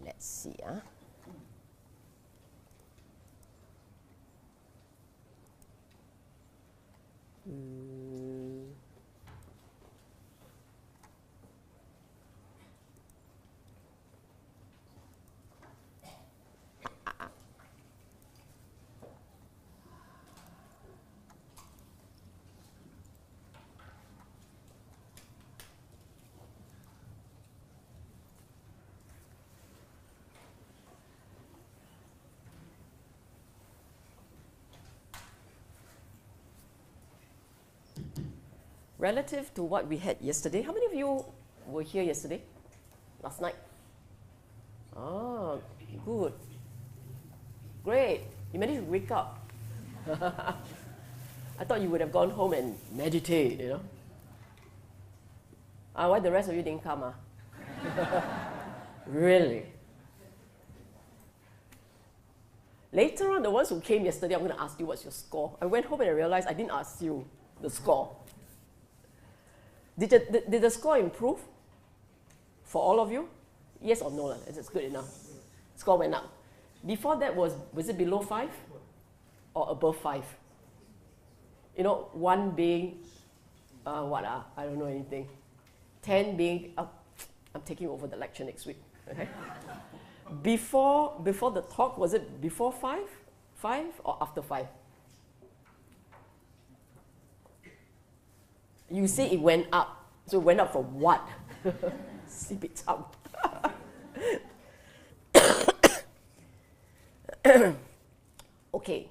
Let's see. Relative to what we had yesterday, how many of you were here yesterday? Last night? Oh, good. Great. You managed to wake up. I thought you would have gone home and meditate, you know. Why the rest of you didn't come? Really? Later on, the ones who came yesterday, I'm going to ask you what's your score. I went home and I realized I didn't ask you the score. Did the score improve for all of you? Yes or no? It's good enough. Score went up. Before that, was it below 5 or above 5? You know, 1 being, I don't know anything. 10 being, I'm taking over the lecture next week. Okay? Before the talk, was it before 5? 5 or after 5? You say it went up. So it went up from what? Sip it up. Okay,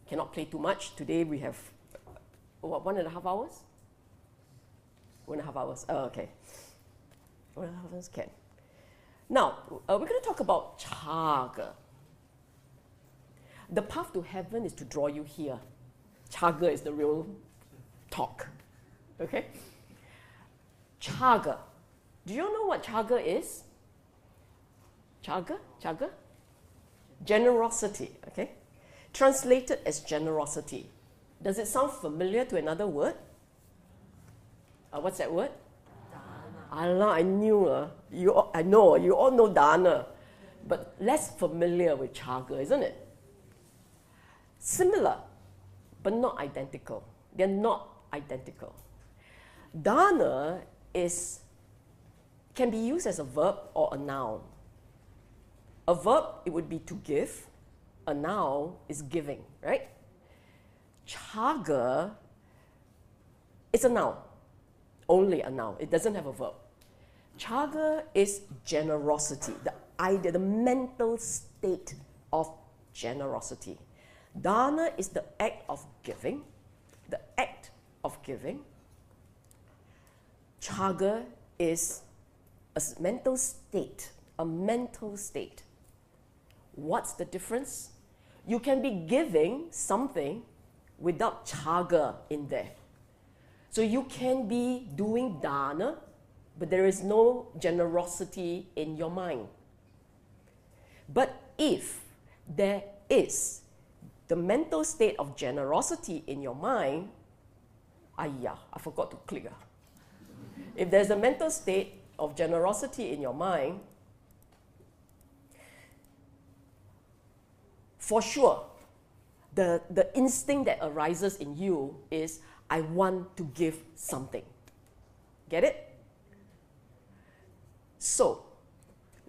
cannot play too much. Today we have, what, 1.5 hours? 1.5 hours. Oh, okay. 1.5 hours can. Now, we're going to talk about Caga. The path to heaven is to draw you here. Caga is the real talk. Okay? Caga. Do you know what Caga is? Caga? Caga? Generosity. Okay? Translated as generosity. Does it sound familiar to another word? What's that word? Allah, I knew. I know. You all know Dhamma. But less familiar with Caga, isn't it? Similar, but not identical. They're not identical. Dana can be used as a verb or a noun. A verb, it would be to give. A noun is giving, right? Caga is a noun. Only a noun. It doesn't have a verb. Caga is generosity, the idea, the mental state of generosity. Dana is the act of giving. The act of giving. Caga is a mental state, a mental state. What's the difference? You can be giving something without caga in there. So you can be doing dana, but there is no generosity in your mind. But if there is the mental state of generosity in your mind, I forgot to click. If there's a mental state of generosity in your mind, for sure, the instinct that arises in you is, I want to give something. Get it? So,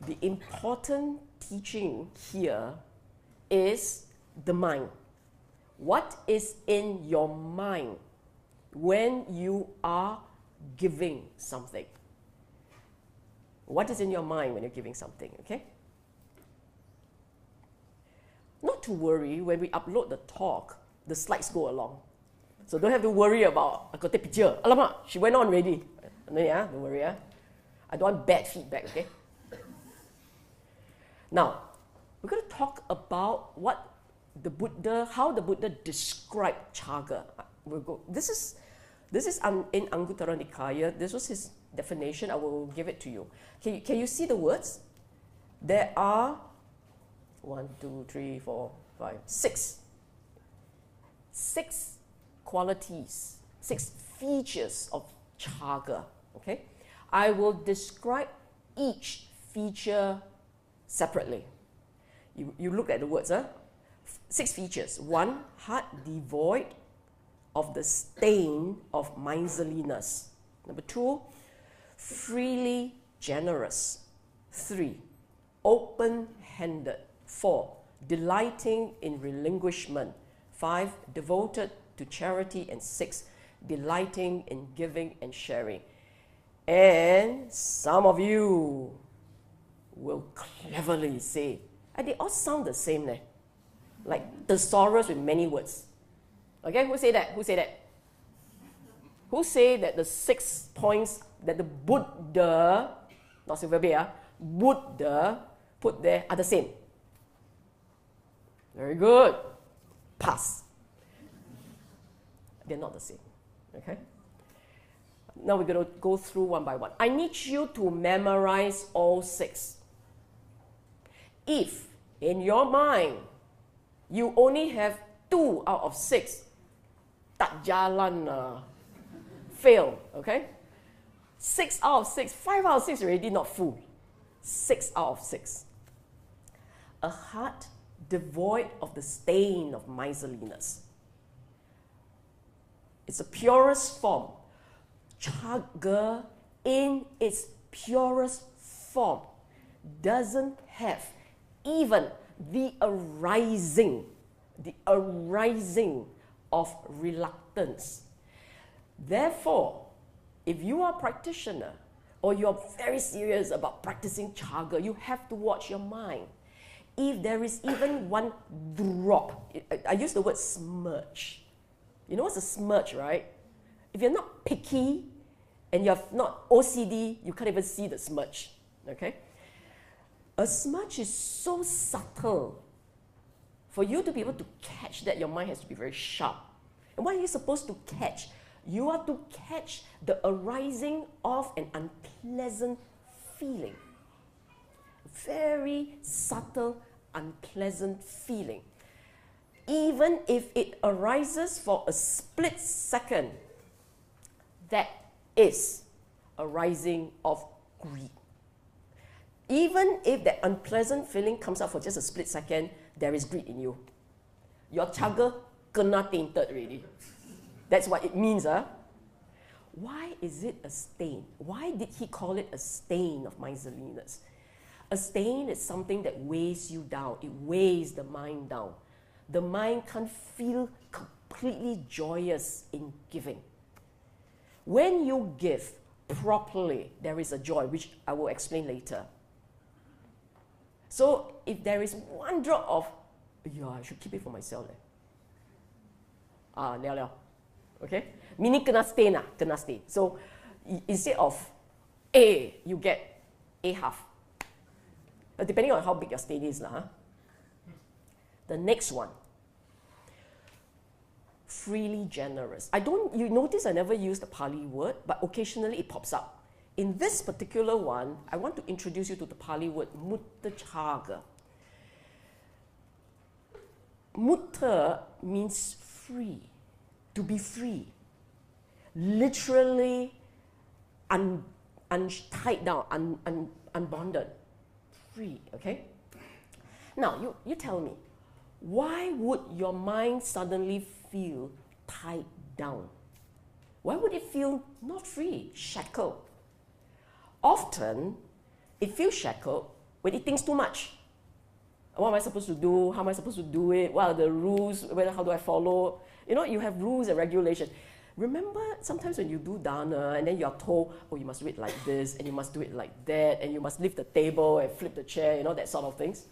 the important teaching here is the mind. What is in your mind when you are giving something? What is in your mind when you're giving something, okay? Not to worry, when we upload the talk, the slides go along. So don't have to worry about, I got the picture. Alamak, she went on already. Yeah, don't worry. I don't want bad feedback, okay? Now, we're going to talk about how the Buddha described Caga. This is in Anguttara Nikaya. This was his definition. I will give it to you. Can you see the words? There are 1, 2, 3, 4, 5, 6. 6 qualities, 6 features of Caga. Okay? I will describe each feature separately. You look at the words, 6 features. 1, heart devoid of the stain of miserliness. Number 2, freely generous. 3, open-handed. 4, delighting in relinquishment. 5, devoted to charity. And 6, delighting in giving and sharing. And some of you will cleverly say, and they all sound the same, like thesaurus with many words. Okay, who say that? Who say that? Who say that the 6 points that the Buddha, not Sylvia, Buddha put there are the same? Very good. Pass. They're not the same. Okay? Now we're going to go through one by one. I need you to memorize all 6. If in your mind you only have 2 out of 6, tak jalan fail, okay? 6 out of 6, 5 out of 6 already not full. 6 out of 6. A heart devoid of the stain of miserliness. It's the purest form. Caga in its purest form doesn't have even the arising of reluctance. Therefore, if you are a practitioner or you are very serious about practicing Caga, you have to watch your mind. If there is even one drop, I use the word smudge. You know what's a smudge, right? If you're not picky and you're not OCD, you can't even see the smudge, okay? A smudge is so subtle. For you to be able to catch that, your mind has to be very sharp. And what are you supposed to catch? You are to catch the arising of an unpleasant feeling. Very subtle, unpleasant feeling. Even if it arises for a split second, that is arising of greed. Even if that unpleasant feeling comes up for just a split second, there is greed in you. Your Caga kena tainted already. That's what it means. Why is it a stain? Why did he call it a stain of miserliness? A stain is something that weighs you down. It weighs the mind down. The mind can't feel completely joyous in giving. When you give properly, there is a joy, which I will explain later. So if there is one drop of, yeah, I should keep it for myself. Liao. Okay? Meaning kena stain, kena stain. So instead of A, you get A half. Depending on how big your stain is. The next one. Freely generous. You notice I never use the Pali word, but occasionally it pops up. In this particular one, I want to introduce you to the Pali word Mutta Caga. Mutta means free, to be free. Literally untied down, unbonded. Free, okay? Now, you tell me, why would your mind suddenly feel tied down? Why would it feel not free, shackled? Often, it feels shackled when it thinks too much. What am I supposed to do? How am I supposed to do it? What are the rules? How do I follow? You know, you have rules and regulations. Remember, sometimes when you do Dhamma and then you are told, oh, you must do it like this, and you must do it like that, and you must lift the table and flip the chair, you know, that sort of things.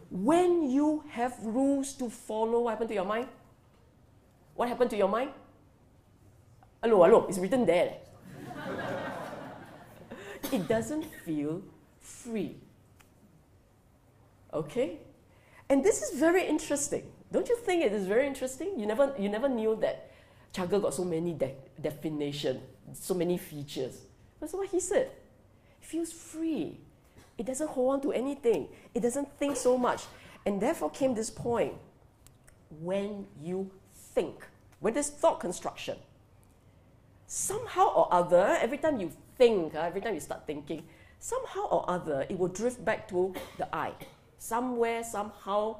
When you have rules to follow, what happened to your mind? What happened to your mind? Hello, it's written there. It doesn't feel free. Okay? And this is very interesting. Don't you think it is very interesting? You never knew that Caga got so many definitions, so many features. That's what he said. It feels free. It doesn't hold on to anything. It doesn't think so much. And therefore came this point. When you think, when there's thought construction, somehow or other, every time you think, every time you start thinking, somehow or other, it will drift back to the I. Somewhere, somehow,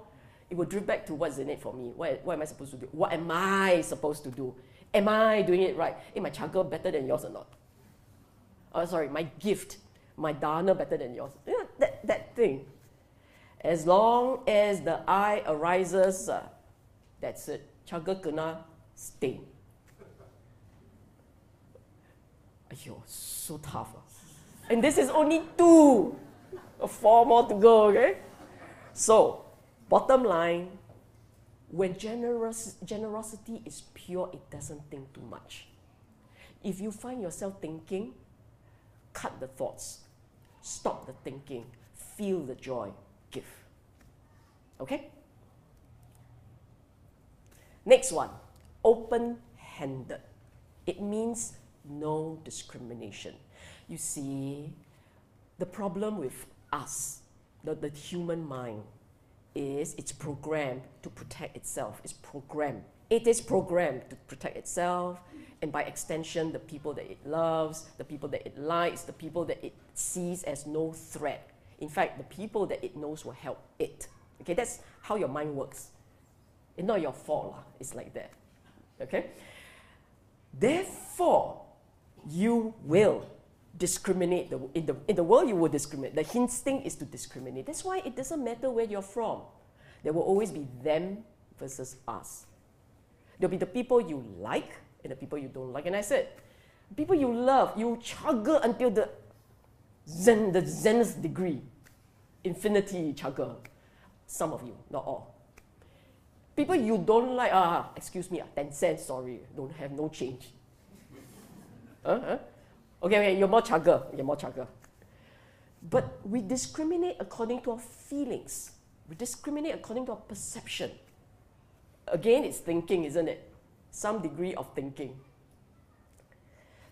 it will drift back to what's in it for me. What am I supposed to do? What am I supposed to do? Am I doing it right? Is my Caga better than yours or not? Oh, sorry, my gift, my Dhamma better than yours. You know, that thing. As long as the I arises, that's it. Caga kena stay. Ayyo, so tough. And this is only 2. 4 more to go, okay? So, bottom line, when generosity is pure, it doesn't think too much. If you find yourself thinking, cut the thoughts, stop the thinking, feel the joy, give. Okay? Next one, open-handed. It means no discrimination. You see, the problem with us, the human mind, is it's programmed to protect itself. It's programmed. It is programmed to protect itself, and by extension, the people that it loves, the people that it likes, the people that it sees as no threat. In fact, the people that it knows will help it. Okay, that's how your mind works. It's not your fault, it's like that. Okay? Therefore, you will discriminate. In the world, you will discriminate. The instinct is to discriminate. That's why it doesn't matter where you're from. There will always be them versus us. There'll be the people you like and the people you don't like. And I said, people you love, you Caga until the zenith degree. Infinity Caga. Some of you, not all. People you don't like, excuse me, 10 cents, sorry, don't have no change. Okay, you're more Caga. But we discriminate according to our feelings. We discriminate according to our perception. Again, it's thinking, isn't it? Some degree of thinking.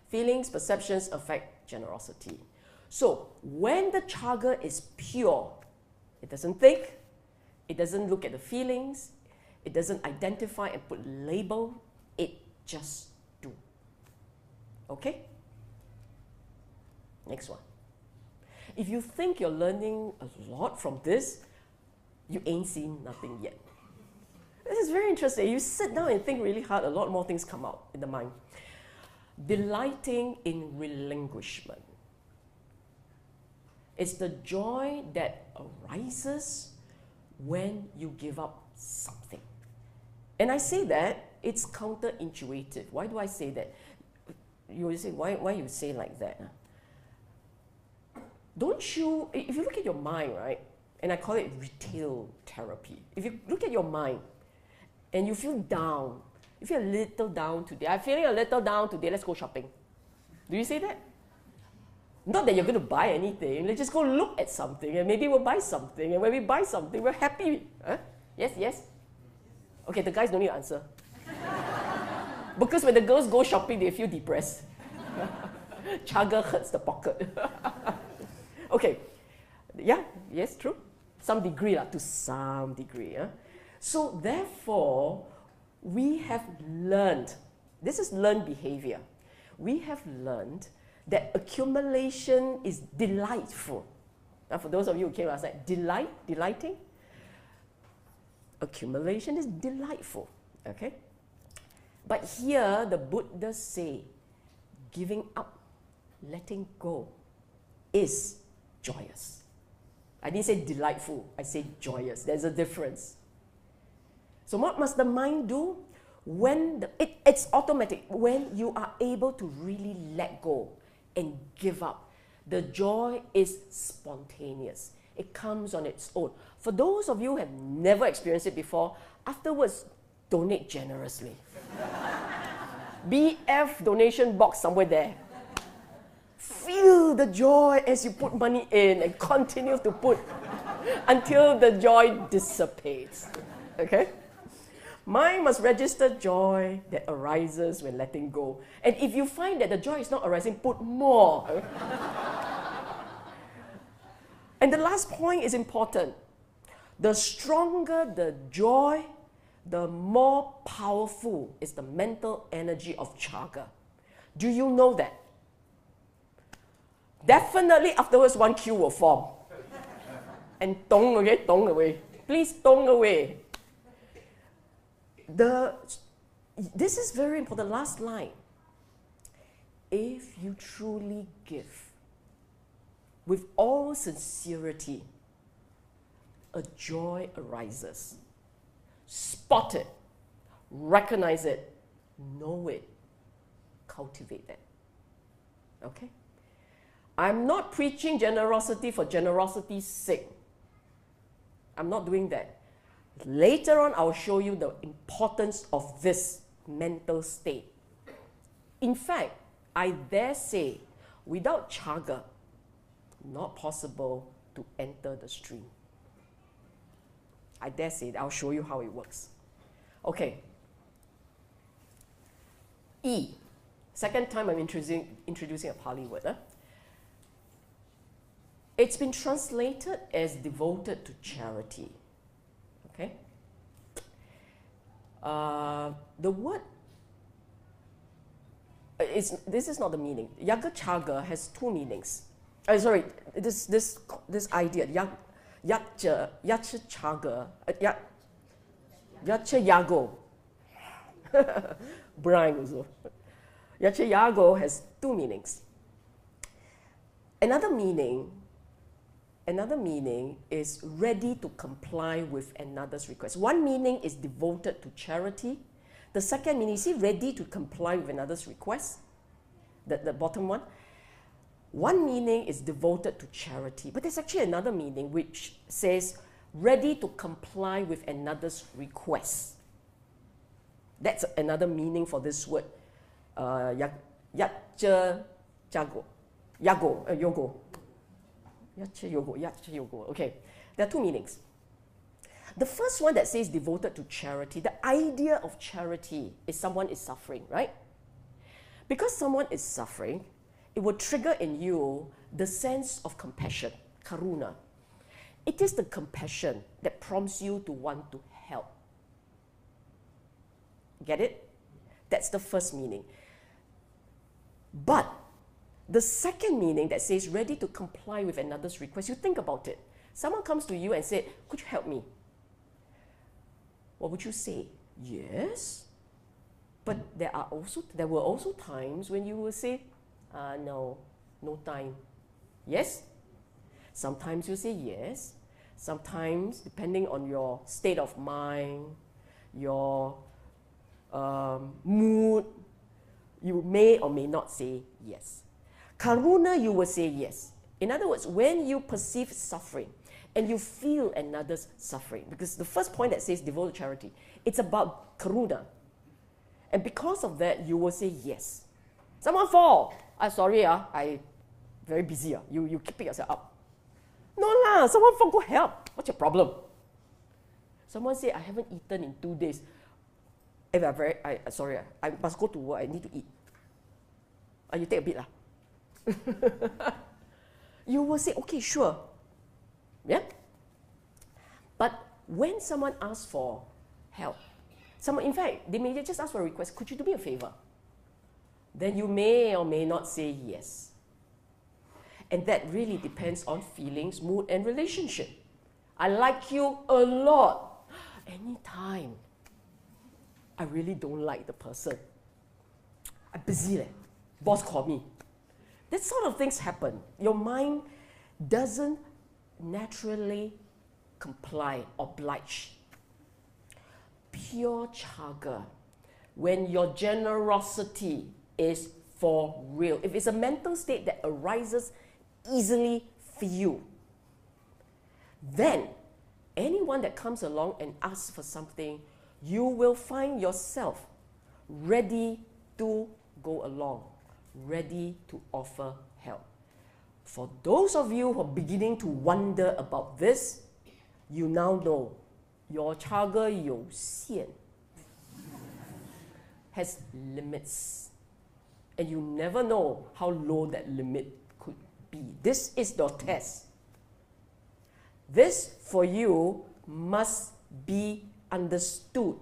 Feelings, perceptions affect generosity. So, when the Caga is pure, it doesn't think, it doesn't look at the feelings, it doesn't identify and put label, it just do. Okay? Next one. If you think you're learning a lot from this, you ain't seen nothing yet. This is very interesting. You sit down and think really hard, a lot more things come out in the mind. Delighting in relinquishment. It's the joy that arises when you give up something. And I say that, it's counterintuitive. Why do I say that? You will say, why you say like that? Don't you, if you look at your mind, right, and I call it retail therapy. If you look at your mind and you feel down, you feel a little down today, I'm feeling a little down today, let's go shopping. Do you say that? Not that you're going to buy anything, let's just go look at something and maybe we'll buy something, and when we buy something, we're happy. Huh? Yes, yes? Okay, the guys don't need to answer. Because when the girls go shopping, they feel depressed. Caga hurts the pocket. Okay, yeah, yes, true. Some degree, to some degree. So therefore, we have learned, this is learned behavior. We have learned that accumulation is delightful. Now for those of you who came last night, delighting? Accumulation is delightful, okay? But here the Buddha say, giving up, letting go is joyous. I didn't say delightful, I say joyous. There's a difference. So what must the mind do? When it's automatic. When you are able to really let go and give up, the joy is spontaneous. It comes on its own. For those of you who have never experienced it before, afterwards, donate generously. BF donation box somewhere there. Feel the joy as you put money in and continue to put until the joy dissipates. Okay? Mind must register joy that arises when letting go. And if you find that the joy is not arising, put more. And the last point is important. The stronger the joy, the more powerful is the mental energy of Caga. Do you know that? definitely afterwards one queue will form. And dong, okay, dong away. Please dong away. This is very important, last line. If you truly give with all sincerity, a joy arises. Spot it, recognize it, know it, cultivate it. Okay? I'm not preaching generosity for generosity's sake. I'm not doing that. Later on, I'll show you the importance of this mental state. In fact, I dare say, without Caga, not possible to enter the stream. I dare say, I'll show you how it works. Okay. E. Second time I'm introducing a Pali word. It's been translated as devoted to charity. Okay? The word, this is not the meaning. Yaga Caga has two meanings. Sorry, this idea, Yacha Caga, Yacha Yago. Brian also. Yacha Yago has two meanings. Another meaning is ready to comply with another's request. One meaning is devoted to charity. The second meaning, is he ready to comply with another's request? The bottom one. One meaning is devoted to charity, but there's actually another meaning which says ready to comply with another's request. That's another meaning for this word. Yacha Jago. Yogo. Yacha Yogo. Okay, there are two meanings. The first one that says devoted to charity, the idea of charity is someone is suffering, right? Because someone is suffering, it will trigger in you the sense of compassion, karuna. It is the compassion that prompts you to want to help. Get it? That's the first meaning. But the second meaning that says ready to comply with another's request, you think about it. Someone comes to you and said, could you help me? What would you say? Yes. But there were also times when you will say, no time. Yes? Sometimes you say yes. Sometimes, depending on your state of mind, your mood, you may or may not say yes. Karuna, you will say yes. In other words, when you perceive suffering and you feel another's suffering, because the first point that says devoted charity, it's about karuna. And because of that, you will say yes. Someone fall. Sorry, I very busy. You keep yourself up. No lah, someone fall, go help. What's your problem? Someone say, I haven't eaten in 2 days. Sorry, I must go to work, I need to eat. You take a bit lah. You will say, okay, sure. Yeah? But when someone asks for help, in fact, they may just ask for a request, could you do me a favor? Then you may or may not say yes. And that really depends on feelings, mood, and relationship. I like you a lot. Anytime. I really don't like the person. I'm busy. Boss called me. That sort of things happen. Your mind doesn't naturally comply, oblige. Pure Caga, when your generosity is for real, if it's a mental state that arises easily for you, then anyone that comes along and asks for something, you will find yourself ready to go along, ready to offer help. For those of you who are beginning to wonder about this, you now know your Caga 有限 has limits. And you never know how low that limit could be. This is your test. This, for you, must be understood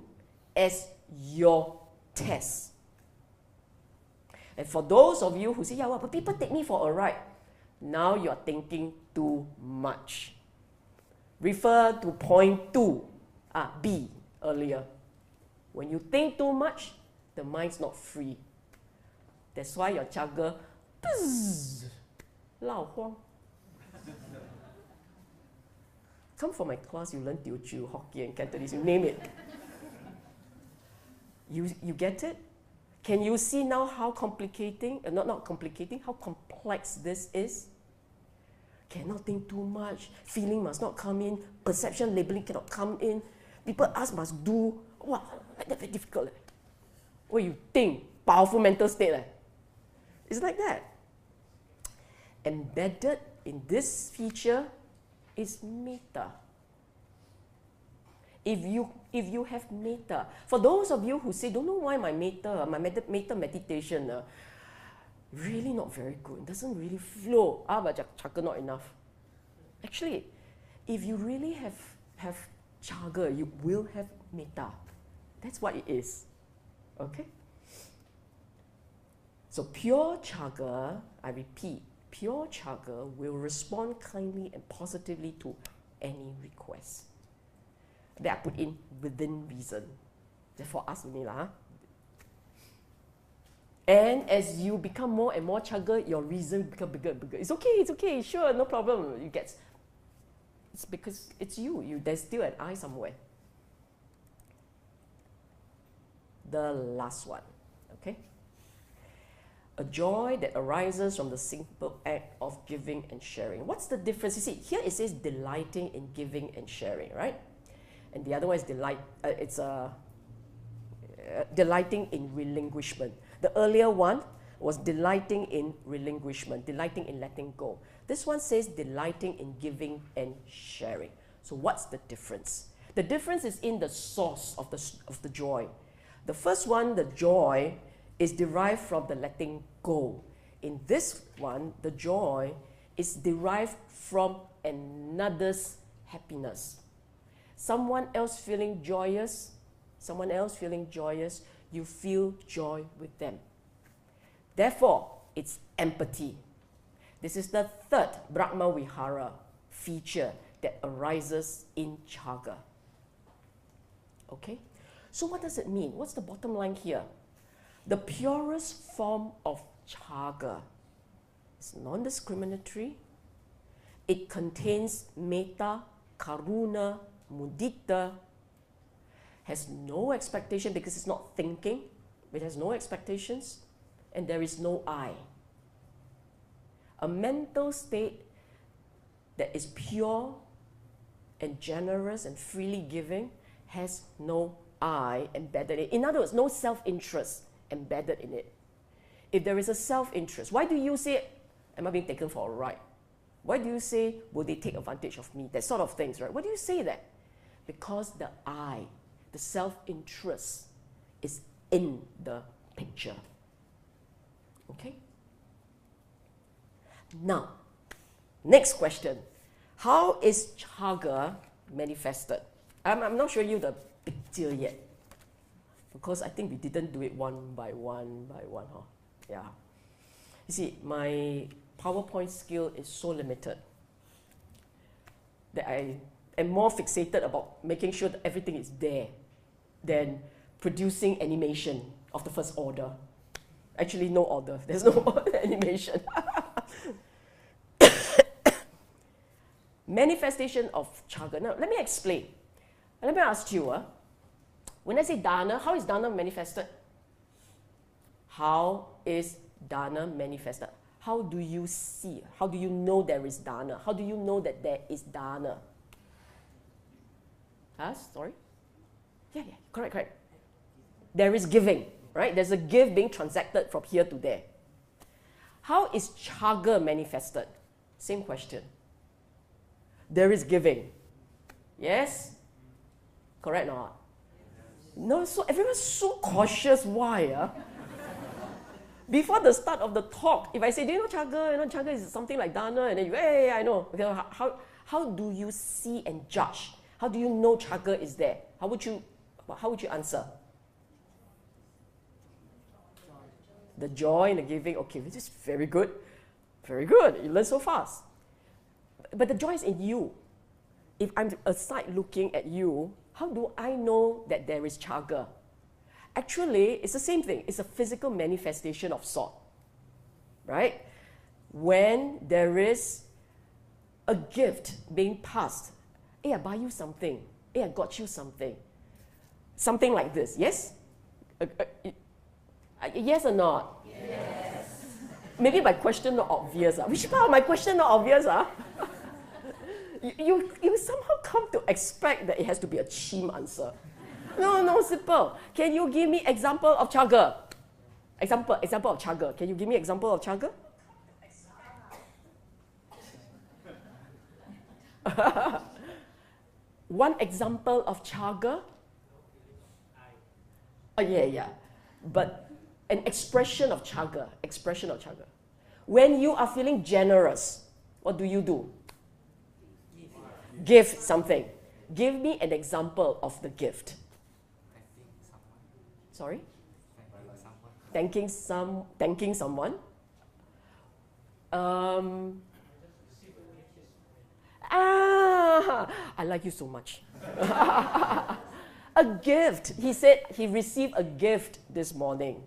as your test. And for those of you who say, yeah, well, but people take me for a ride. Now you are thinking too much. Refer to point 2, B, earlier. When you think too much, the mind's not free. That's why your Caga, lao huang. Come for my class, you learn Teochew, Hokkien, Cantonese, you name it. You get it? Can you see now how complicating, not complicating, how complex this is? Cannot think too much, feeling must not come in, perception labeling cannot come in, people ask must do. Wow, that's very difficult. What you think? Powerful mental state. It's like that. Embedded in this feature is metta. If you have metta, for those of you who say, don't know why my metta meditation really not very good, doesn't really flow, but Caga not enough. Actually, if you really have Caga, you will have metta. That's what it is. Okay? So pure Caga, I repeat, pure Caga will respond kindly and positively to any request that I put in within reason. Therefore, us only lah. And as you become more and more Caga, your reason become bigger and bigger. It's okay, sure, no problem. You get. It's because it's you. There's still an I somewhere. The last one, okay? A joy that arises from the simple act of giving and sharing. What's the difference? You see, here it says delighting in giving and sharing, right? And the other one is delighting in relinquishment. The earlier one was delighting in relinquishment, delighting in letting go. This one says delighting in giving and sharing. So what's the difference? The difference is in the source of the joy. The first one, the joy, is derived from the letting go. In this one, the joy is derived from another's happiness. Someone else feeling joyous, you feel joy with them. Therefore, it's empathy. This is the third Brahma Vihara feature that arises in Caga. Okay? So what does it mean? What's the bottom line here? The purest form of Caga is non-discriminatory. It contains metta, karuna, mudita, has no expectation because it's not thinking. It has no expectations, and there is no I. A mental state that is pure and generous and freely giving has no I embedded in it. In other words, no self-interest embedded in it. If there is a self-interest, why do you say, am I being taken for a ride? Why do you say, will they take advantage of me? That sort of things, right? Why do you say that? Because the I, the self-interest, is in the picture. Okay? Now, next question. How is Caga manifested? I'm not showing you the picture yet, because I think we didn't do it one by one, huh? Yeah. You see, my PowerPoint skill is so limited that I am more fixated about making sure that everything is there than producing animation of the first order. Actually, no order. There's no animation. Manifestation of Caga. Now, let me explain. Let me ask you, when I say dana, how is dana manifested? How is dana manifested? How do you see? How do you know there is dana? How do you know that there is dana? Sorry? Yeah, correct. There is giving, right? There's a give being transacted from here to there. How is Caga manifested? Same question. There is giving. Yes? Correct or not? No, so everyone's so cautious. Why? Before the start of the talk, if I say, do you know Caga? You know, Caga is something like dana, and then you, hey, I know. Okay, how do you see and judge? How do you know Caga is there? How would you answer? The joy in the giving, okay, which is very good. Very good. You learn so fast. But the joy is in you. If I'm aside looking at you, how do I know that there is Caga? Actually, it's the same thing. It's a physical manifestation of sort, right? When there is a gift being passed, hey, I buy you something. Hey, I got you something. Something like this, yes? Yes or not? Yes. Maybe my question not obvious. Which part of my question not obvious? You somehow come to expect that it has to be a chim answer. No, simple. Can you give me example of Caga? Example of Caga. Can you give me example of Caga? One example of Caga? Oh, yeah. But an expression of Caga. When you are feeling generous, what do? Give something. Give me an example of the gift. Sorry? Thanking someone. I like you so much. A gift. He said he received a gift this morning.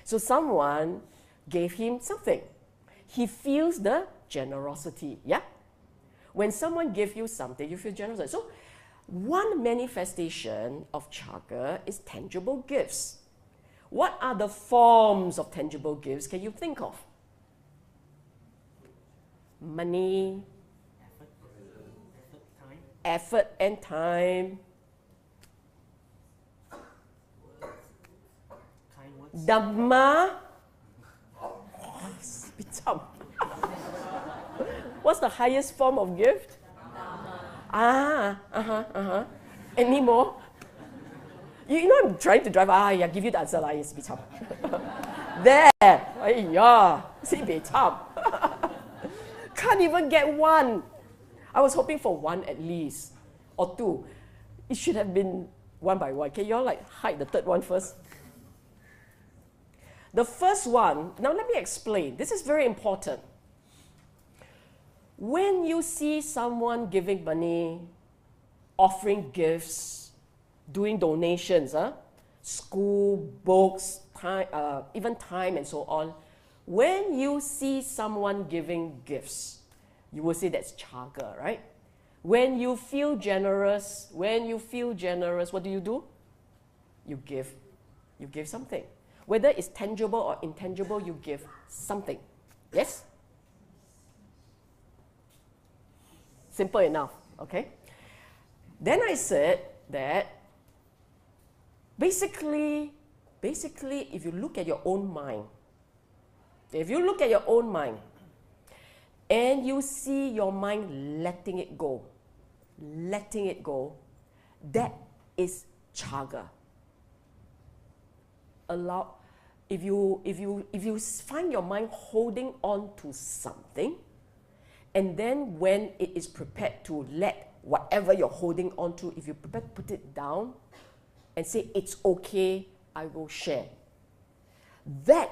So someone gave him something. He feels the generosity. Yeah? When someone gives you something, you feel generous. So one manifestation of Caga is tangible gifts. What are the forms of tangible gifts can you think of? Money, effort and time, Dhamma. What's the highest form of gift? Any more? You know I'm trying to drive. Yeah, give you the answer. Yes, there. See, can't even get one. I was hoping for one at least, or two. It should have been one by one. Can you all hide the third one first? The first one, now let me explain. This is very important. When you see someone giving money, offering gifts, doing donations, school, books, time, even time and so on, when you see someone giving gifts, you will say that's Caga, right? When you feel generous, what do? You give something. Whether it's tangible or intangible, you give something. Yes? Simple enough, okay? Then I said that basically, if you look at your own mind, and you see your mind letting it go, that is Caga. If you find your mind holding on to something, and then when it is prepared to let whatever you're holding on to, if you prepare to put it down and say, it's okay, I will share. That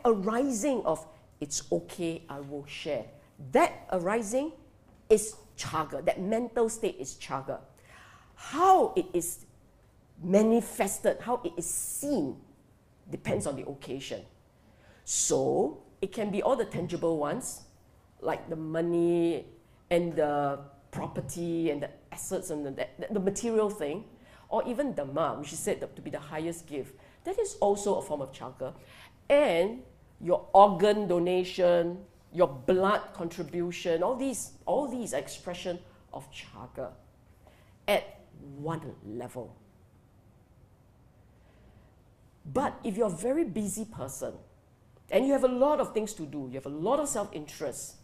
arising of, it's okay, I will share, that arising is Caga. That mental state is Caga. How it is manifested, how it is seen, depends on the occasion. So it can be all the tangible ones, like the money and the property and the assets and the material thing, or even Dhamma, which is said to be the highest gift. That is also a form of Caga. And your organ donation, your blood contribution, all these are expression of Caga at one level. But if you're a very busy person and you have a lot of things to do, you have a lot of self-interest,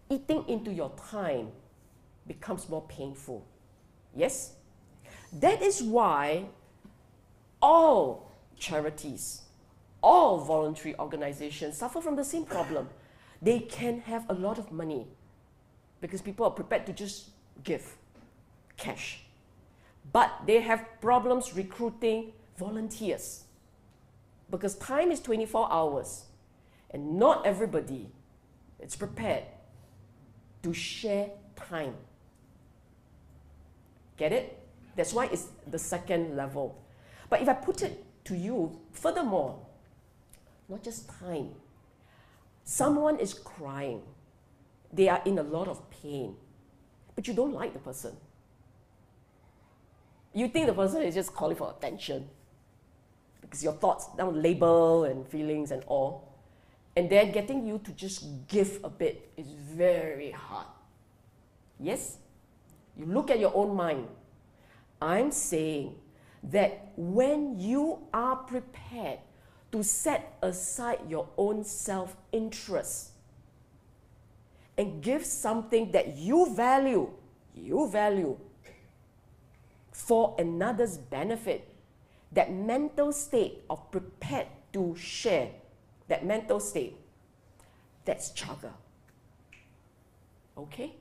eating into your time becomes more painful. Yes? That is why all charities, all voluntary organizations suffer from the same problem. They can have a lot of money because people are prepared to just give cash. But they have problems recruiting volunteers because time is 24 hours and not everybody It's prepared to share time. Get it? That's why it's the second level. But if I put it to you, furthermore, not just time. Someone is crying. They are in a lot of pain. But you don't like the person. You think the person is just calling for attention. Because your thoughts, down label and feelings and all. And then getting you to just give a bit is very hard. Yes? You look at your own mind. I'm saying that when you are prepared to set aside your own self-interest and give something that you value for another's benefit, that mental state of prepared to share, that mental state, that's Caga. Okay?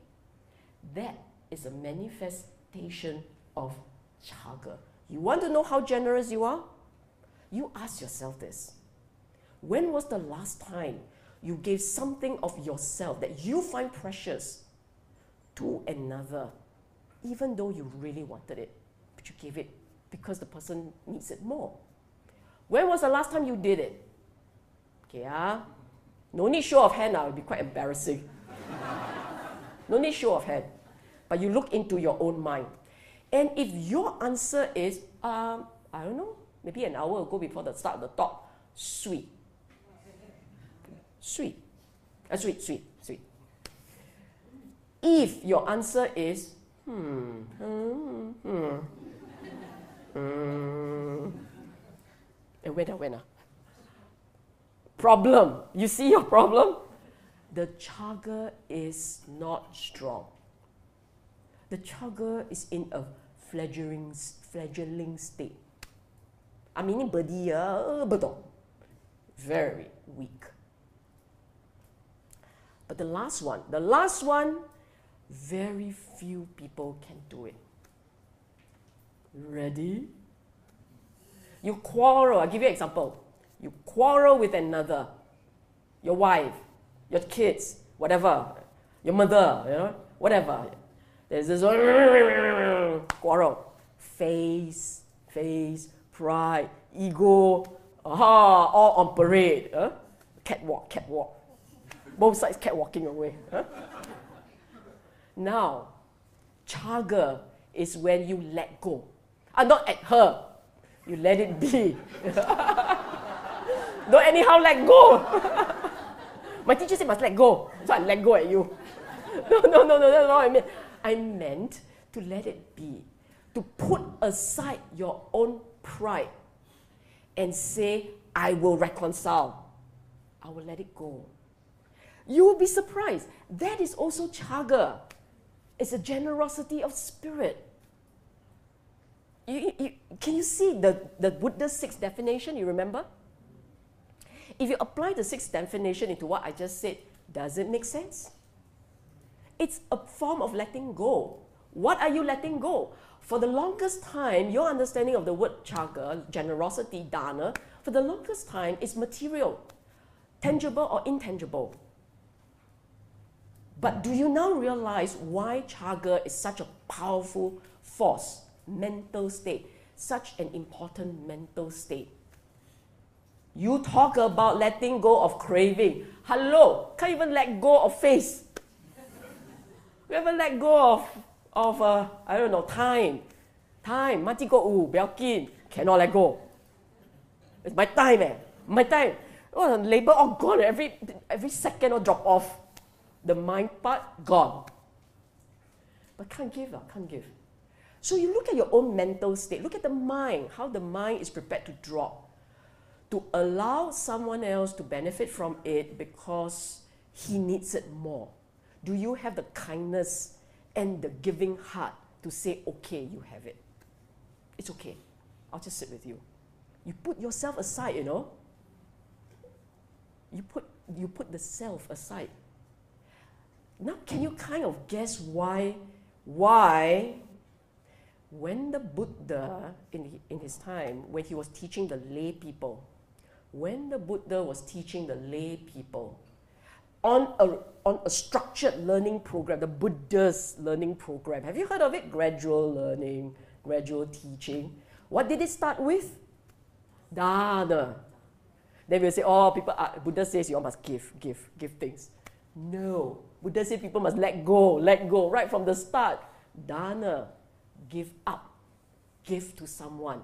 That is a manifestation of Caga. You want to know how generous you are? You ask yourself this. When was the last time you gave something of yourself that you find precious to another, even though you really wanted it, but you gave it because the person needs it more? When was the last time you did it? Okay, no need show of hand now, it will be quite embarrassing. No need show of hand. But you look into your own mind. And if your answer is, I don't know, maybe an hour ago before the start of the talk, sweet. Sweet. Sweet. If your answer is, and when? Problem. You see your problem? The Caga is not strong. The Caga is in a fledgling state. I mean, very weak. But the last one, very few people can do it. Ready? You quarrel. I'll give you an example. You quarrel with another, your wife, your kids, whatever, your mother, whatever. There's this quarrel. Face, pride, ego, all on parade. Catwalk. Both sides catwalking away. Now, Caga is when you let go. Not at her. You let it be. Don't anyhow let go. My teacher said must let go. So I let go at you. No, that's not what I meant. I meant to let it be. To put aside your own pride and say, I will reconcile. I will let it go. You will be surprised. That is also Caga. It's a generosity of spirit. Can you see the Buddha's sixth definition? You remember? If you apply the sixth definition into what I just said, does it make sense? It's a form of letting go. What are you letting go? For the longest time, your understanding of the word Caga, generosity, dana, for the longest time is material, tangible or intangible. But do you now realize why Caga is such a powerful force, mental state, such an important mental state? You talk about letting go of craving. Hello, can't even let go of face. We haven't let go of I don't know, time. Mati go biao cannot let go. It's my time, my time. Oh, labor all gone. Every second will drop off. The mind part gone. But can't give. So you look at your own mental state. Look at the mind. How the mind is prepared to drop, to allow someone else to benefit from it because he needs it more. Do you have the kindness and the giving heart to say, okay, you have it. It's okay. I'll just sit with you. You put yourself aside, You put the self aside. Now, can you kind of guess why when the Buddha, in his time, when he was teaching the lay people, on a structured learning program, the Buddha's learning program. Have you heard of it? Gradual learning, gradual teaching. What did it start with? Dana. Then we'll say, oh, Buddha says you all must give things. No. Buddha says people must let go, right from the start. Dana, give up. Give to someone.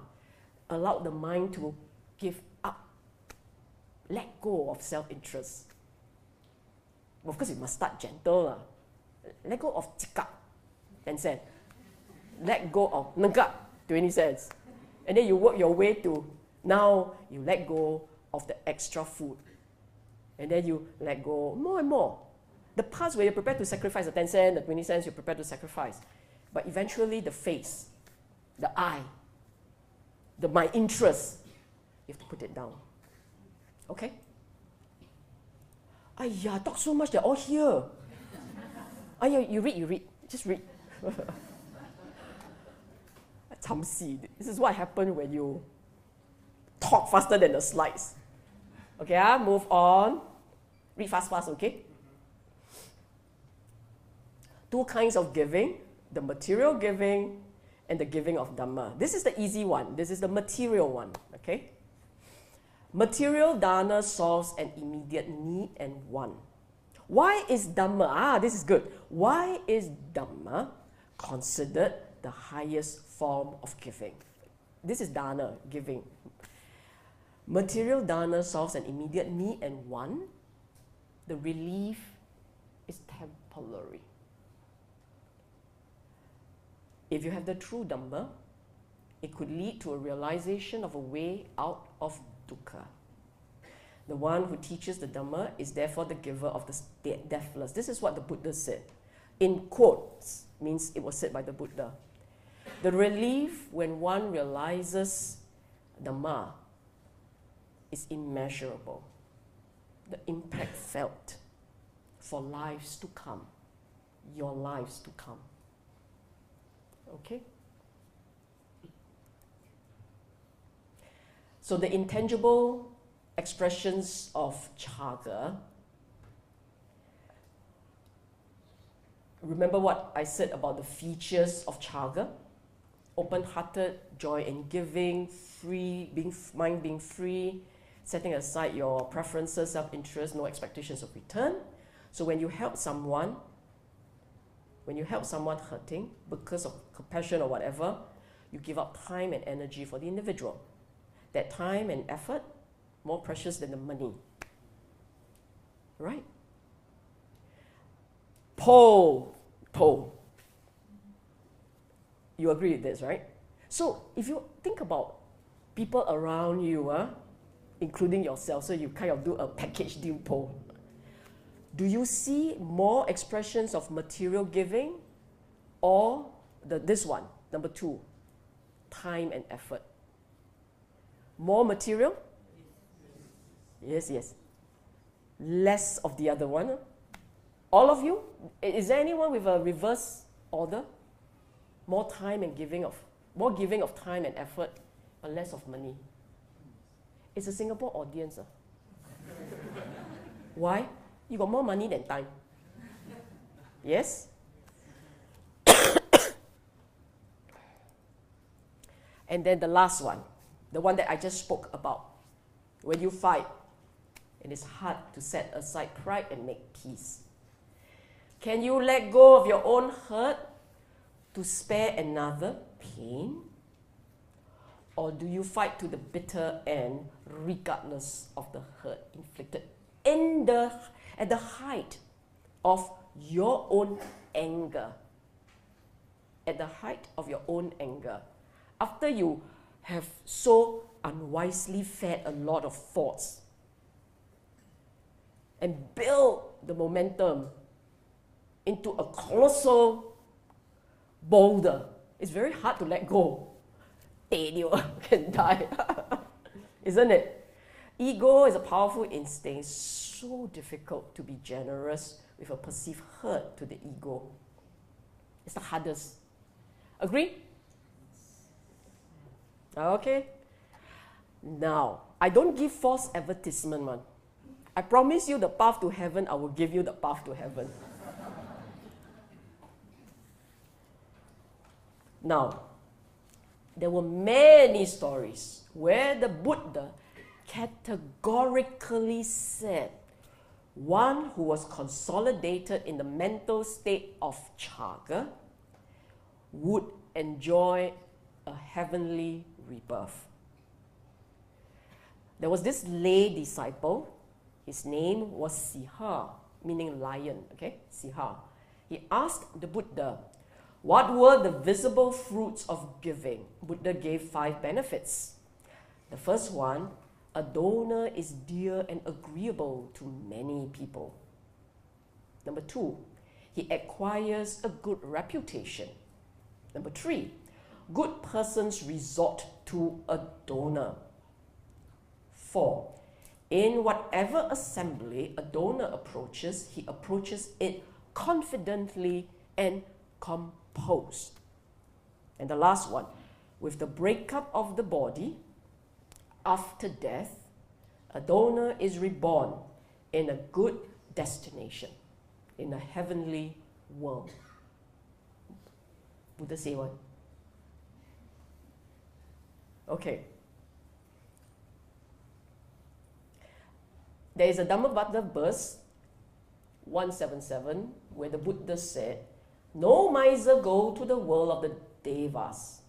Allow the mind to give up. Let go of self-interest. Of course, you must start gentle. Let go of cicak, 10 cents. Let go of negak, 20 cents. And then you work your way to, now you let go of the extra food. And then you let go more and more. The parts where you're prepared to sacrifice the 10 cents, the 20 cents, you're prepared to sacrifice. But eventually the face, the eye, my interest, you have to put it down. Okay? Aiya, talk so much, they're all here. Aiya, you read. Just read. This is what happens when you talk faster than the slides. Okay, move on. Read fast, okay? Two kinds of giving, the material giving and the giving of Dhamma. This is the easy one. This is the material one, okay? Material dana solves an immediate need and want. Why is Dhamma, this is good. Why is Dhamma considered the highest form of giving? This is dana, giving. Material dana solves an immediate need and want. The relief is temporary. If you have the true Dhamma, it could lead to a realization of a way out of dukkha. The one who teaches the Dhamma is therefore the giver of the deathless. This is what the Buddha said. In quotes, means it was said by the Buddha. The relief when one realizes Dhamma is immeasurable. The impact felt for lives to come, your lives to come. Okay? So the intangible expressions of Caga, remember what I said about the features of Caga? Open-hearted, joy in giving, free, mind being free, setting aside your preferences, self-interest, no expectations of return. So when you help someone hurting because of compassion or whatever, you give up time and energy for the individual. That time and effort, more precious than the money. Right? Pole. You agree with this, right? So if you think about people around you, including yourself, so you kind of do a package deal poll. Do you see more expressions of material giving or this one, number 2, time and effort? More material? Yes. Less of the other one. All of you? Is there anyone with a reverse order? More time and more giving of time and effort, but less of money. It's a Singapore audience. Why? You got more money than time. Yes? And then the last one, the one that I just spoke about. When you fight, it is hard to set aside pride and make peace. Can you let go of your own hurt to spare another pain? Or do you fight to the bitter end regardless of the hurt inflicted at the height of your own anger? At the height of your own anger. After you have so unwisely fed a lot of thoughts and built the momentum into a colossal boulder, it's very hard to let go. You can die. Isn't it? Ego is a powerful instinct. So difficult to be generous with a perceived hurt to the ego. It's the hardest. Agree? Okay. Now, I don't give false advertisement, man. I promise you the path to heaven, I will give you the path to heaven. Now, there were many stories where the Buddha categorically said one who was consolidated in the mental state of Caga would enjoy a heavenly rebirth. There was this lay disciple, his name was Siha, meaning lion, okay, Siha. He asked the Buddha, what were the visible fruits of giving? Buddha gave 5 benefits. The first one, a donor is dear and agreeable to many people. Number 2, he acquires a good reputation. Number 3, good persons resort to a donor. 4, in whatever assembly a donor approaches, he approaches it confidently and composed. And the last one, with the breakup of the body, after death, a donor is reborn in a good destination, in a heavenly world. Buddha say what? Okay. There is a Dhamma verse 177 where the Buddha said, no miser go to the world of the devas.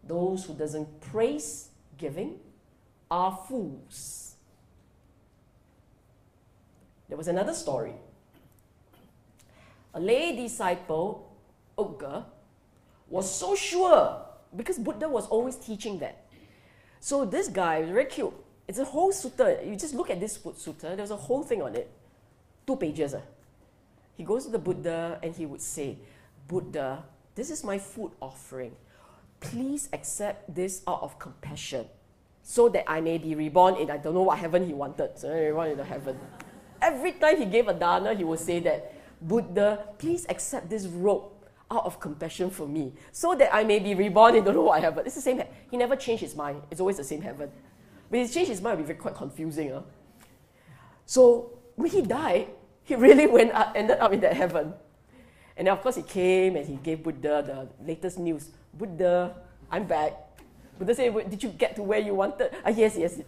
Those who doesn't praise giving are fools. There was another story. A lay disciple, Ugga, was so sure because Buddha was always teaching that. So this guy was very cute. It's a whole sutta. You just look at this sutta, there's a whole thing on it. 2 pages. He goes to the Buddha and he would say, Buddha, this is my food offering. Please accept this out of compassion so that I may be reborn in, I don't know what heaven he wanted. So reborn in the heaven. Every time he gave a dana, he would say that, Buddha, please accept this robe out of compassion for me so that I may be reborn in don't know what heaven. It's the same. He never changed his mind. It's always the same heaven. When he changed his mind, it would be quite confusing. So when he died, he really ended up in that heaven. And then of course he came and he gave Buddha the latest news. Buddha, I'm back. Buddha said, did you get to where you wanted? Yes, yes.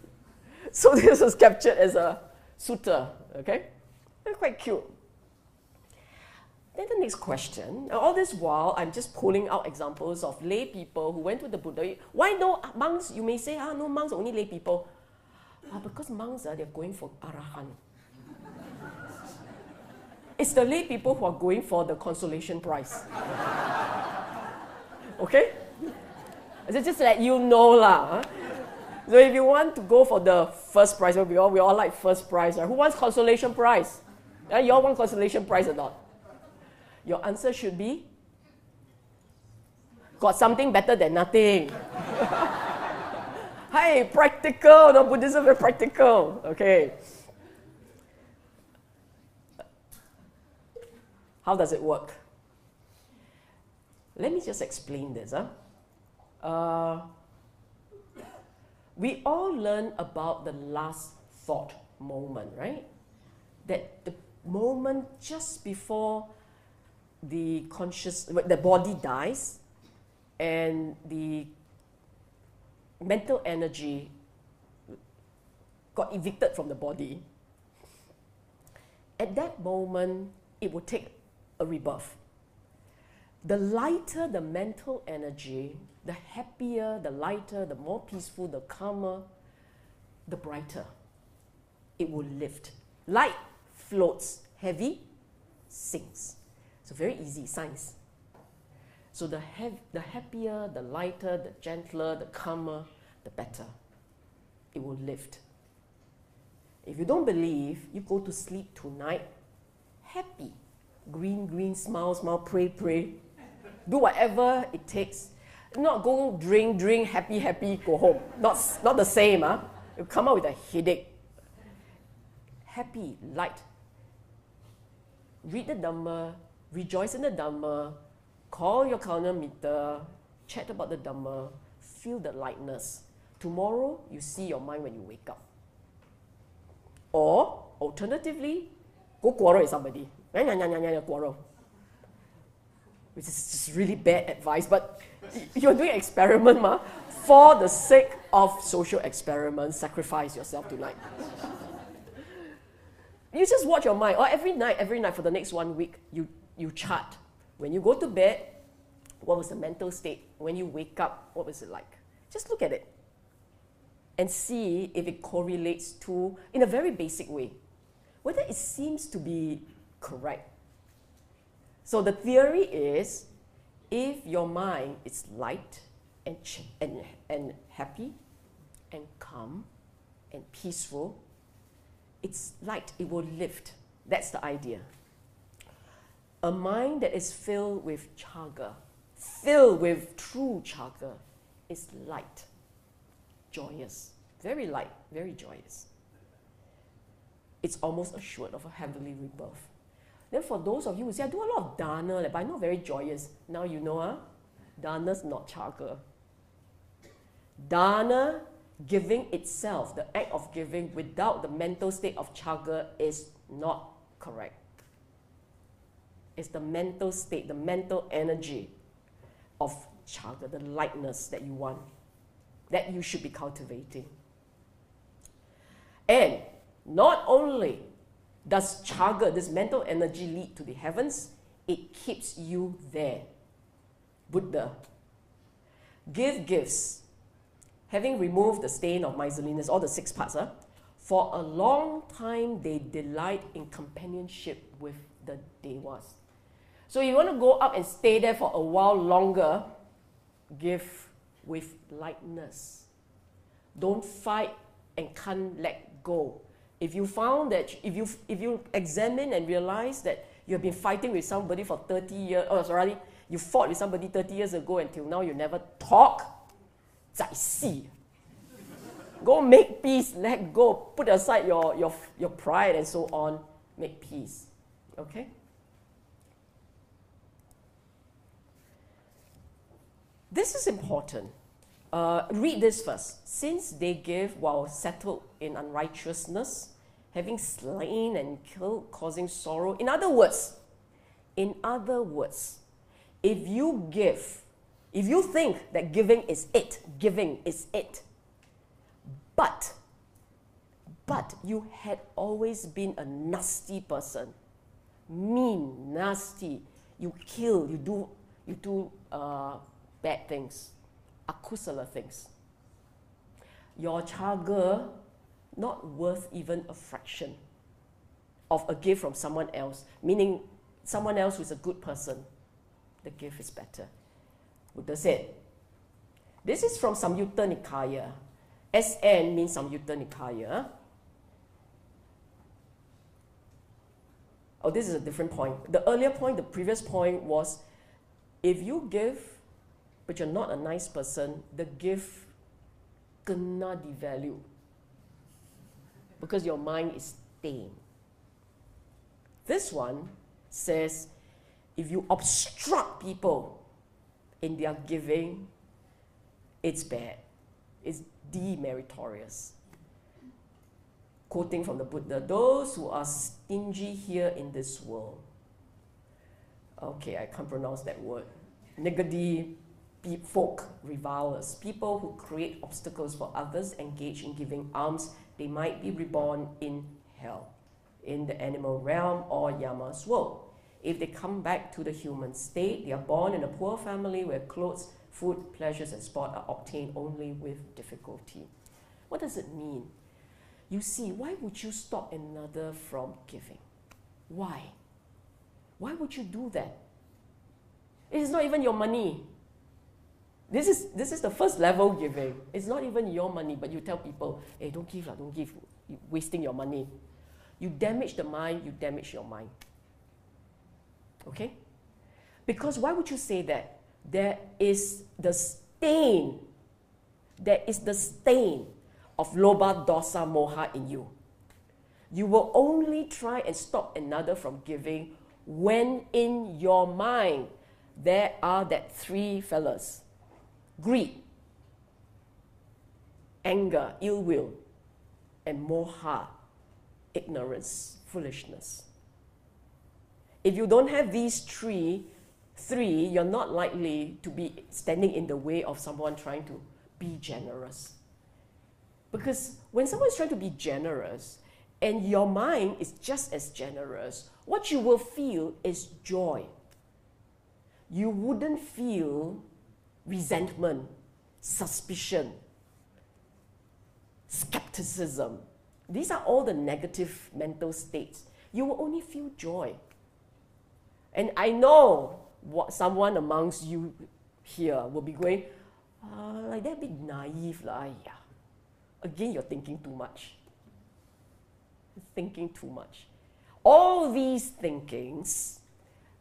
So this was captured as a sutta, okay? They're quite cute. Then the next question, all this while I'm just pulling out examples of lay people who went to the Buddha. Why no monks? You may say, no monks, only lay people. Because monks, they're going for Arahant. It's the lay people who are going for the consolation prize. Okay? So just let you know lah. So if you want to go for the first prize, we all like first prize. Right? Who wants consolation prize? You all want consolation prize or not? Your answer should be, got something better than nothing. Hey, practical. No, Buddhism is very practical. Okay. How does it work? Let me just explain this. We all learn about the last thought moment, right? That the moment just before the body dies and the mental energy got evicted from the body. At that moment, it will take a rebirth. The lighter the mental energy, the happier, the lighter, the more peaceful, the calmer, the brighter it will lift. Light floats, heavy sinks. So very easy, science. So the happier, the lighter, the gentler, the calmer, the better it will lift. If you don't believe, you go to sleep tonight happy. Green, green, smile, smile, pray, pray. Do whatever it takes. Not go drink, drink, happy, happy, go home. Not the same. You come out with a headache. Happy, light. Read the Dhamma, rejoice in the Dhamma, call your karuna meter, chat about the Dhamma, feel the lightness. Tomorrow, you see your mind when you wake up. Or, alternatively, go quarrel with somebody. Quarrel. Which is just really bad advice, but you're doing experiment, ma. For the sake of social experiment, sacrifice yourself tonight. You just watch your mind. Or every night for the next 1 week, you chart. When you go to bed, what was the mental state? When you wake up, what was it like? Just look at it and see if it correlates to, in a very basic way, whether it seems to be correct. So the theory is, if your mind is light and happy and calm and peaceful, it's light, it will lift. That's the idea. A mind that is filled with Caga, filled with true Caga, is light, joyous, very light, very joyous. It's almost assured of a heavenly rebirth. Then for those of you who say, I do a lot of Dhamma, but I'm not very joyous. Now you know, Dhamma's not Caga. Dhamma, giving itself, the act of giving without the mental state of Caga, is not correct. It's the mental state, the mental energy of Caga, the lightness that you want, that you should be cultivating. And not only does Caga, this mental energy, lead to the heavens, it keeps you there. Buddha. Give gifts, having removed the stain of miserliness, all the 6 parts, for a long time they delight in companionship with the Devas. So you want to go up and stay there for a while longer, give with lightness. Don't fight and can't let go. If you found that, if you examine and realize that you have been fighting with somebody for 30 years, you fought with somebody 30 years ago until now you never talk, 再细. Go make peace, let go, put aside your pride and so on, make peace. Okay? This is important. Read this first. Since they give while settled in unrighteousness, having slain and killed, causing sorrow. In other words, if you give, if you think that giving is it, but you had always been a nasty person, mean, nasty, you kill, you do bad things, akusala things. Your Caga not worth even a fraction of a gift from someone else, meaning someone else who is a good person. The gift is better. Buddha said, this is from Samyutta Nikaya. SN means Samyutta Nikaya. Oh, this is a different point. The earlier point, the previous point was, if you give, but you're not a nice person, the gift kena devalue. Because your mind is stained. This one says, if you obstruct people in their giving, it's bad. It's demeritorious. Quoting from the Buddha, those who are stingy here in this world. Okay, I can't pronounce that word. Nigadi folk, revilers, people who create obstacles for others engage in giving alms, they might be reborn in hell, in the animal realm or Yama's world. If they come back to the human state, they are born in a poor family where clothes, food, pleasures, and sport are obtained only with difficulty. What does it mean? You see, why would you stop another from giving? Why? Why would you do that? It is not even your money. This is the first level giving. It's not even your money, but you tell people, hey, don't give, don't give. You're wasting your money. You damage the mind, you damage your mind. Okay? Because why would you say that? There is the stain of lobha, dosa, moha in you. You will only try and stop another from giving when in your mind there are that 3 fellas. Greed, anger, ill will, and moha, ignorance, foolishness. If you don't have these three, you're not likely to be standing in the way of someone trying to be generous. Because when someone is trying to be generous and your mind is just as generous, what you will feel is joy. You wouldn't feel resentment, suspicion, skepticism. These are all the negative mental states. You will only feel joy. And I know what someone amongst you here will be going, like that a bit naive lah. Yeah. Again, you're thinking too much. Thinking too much. All these thinkings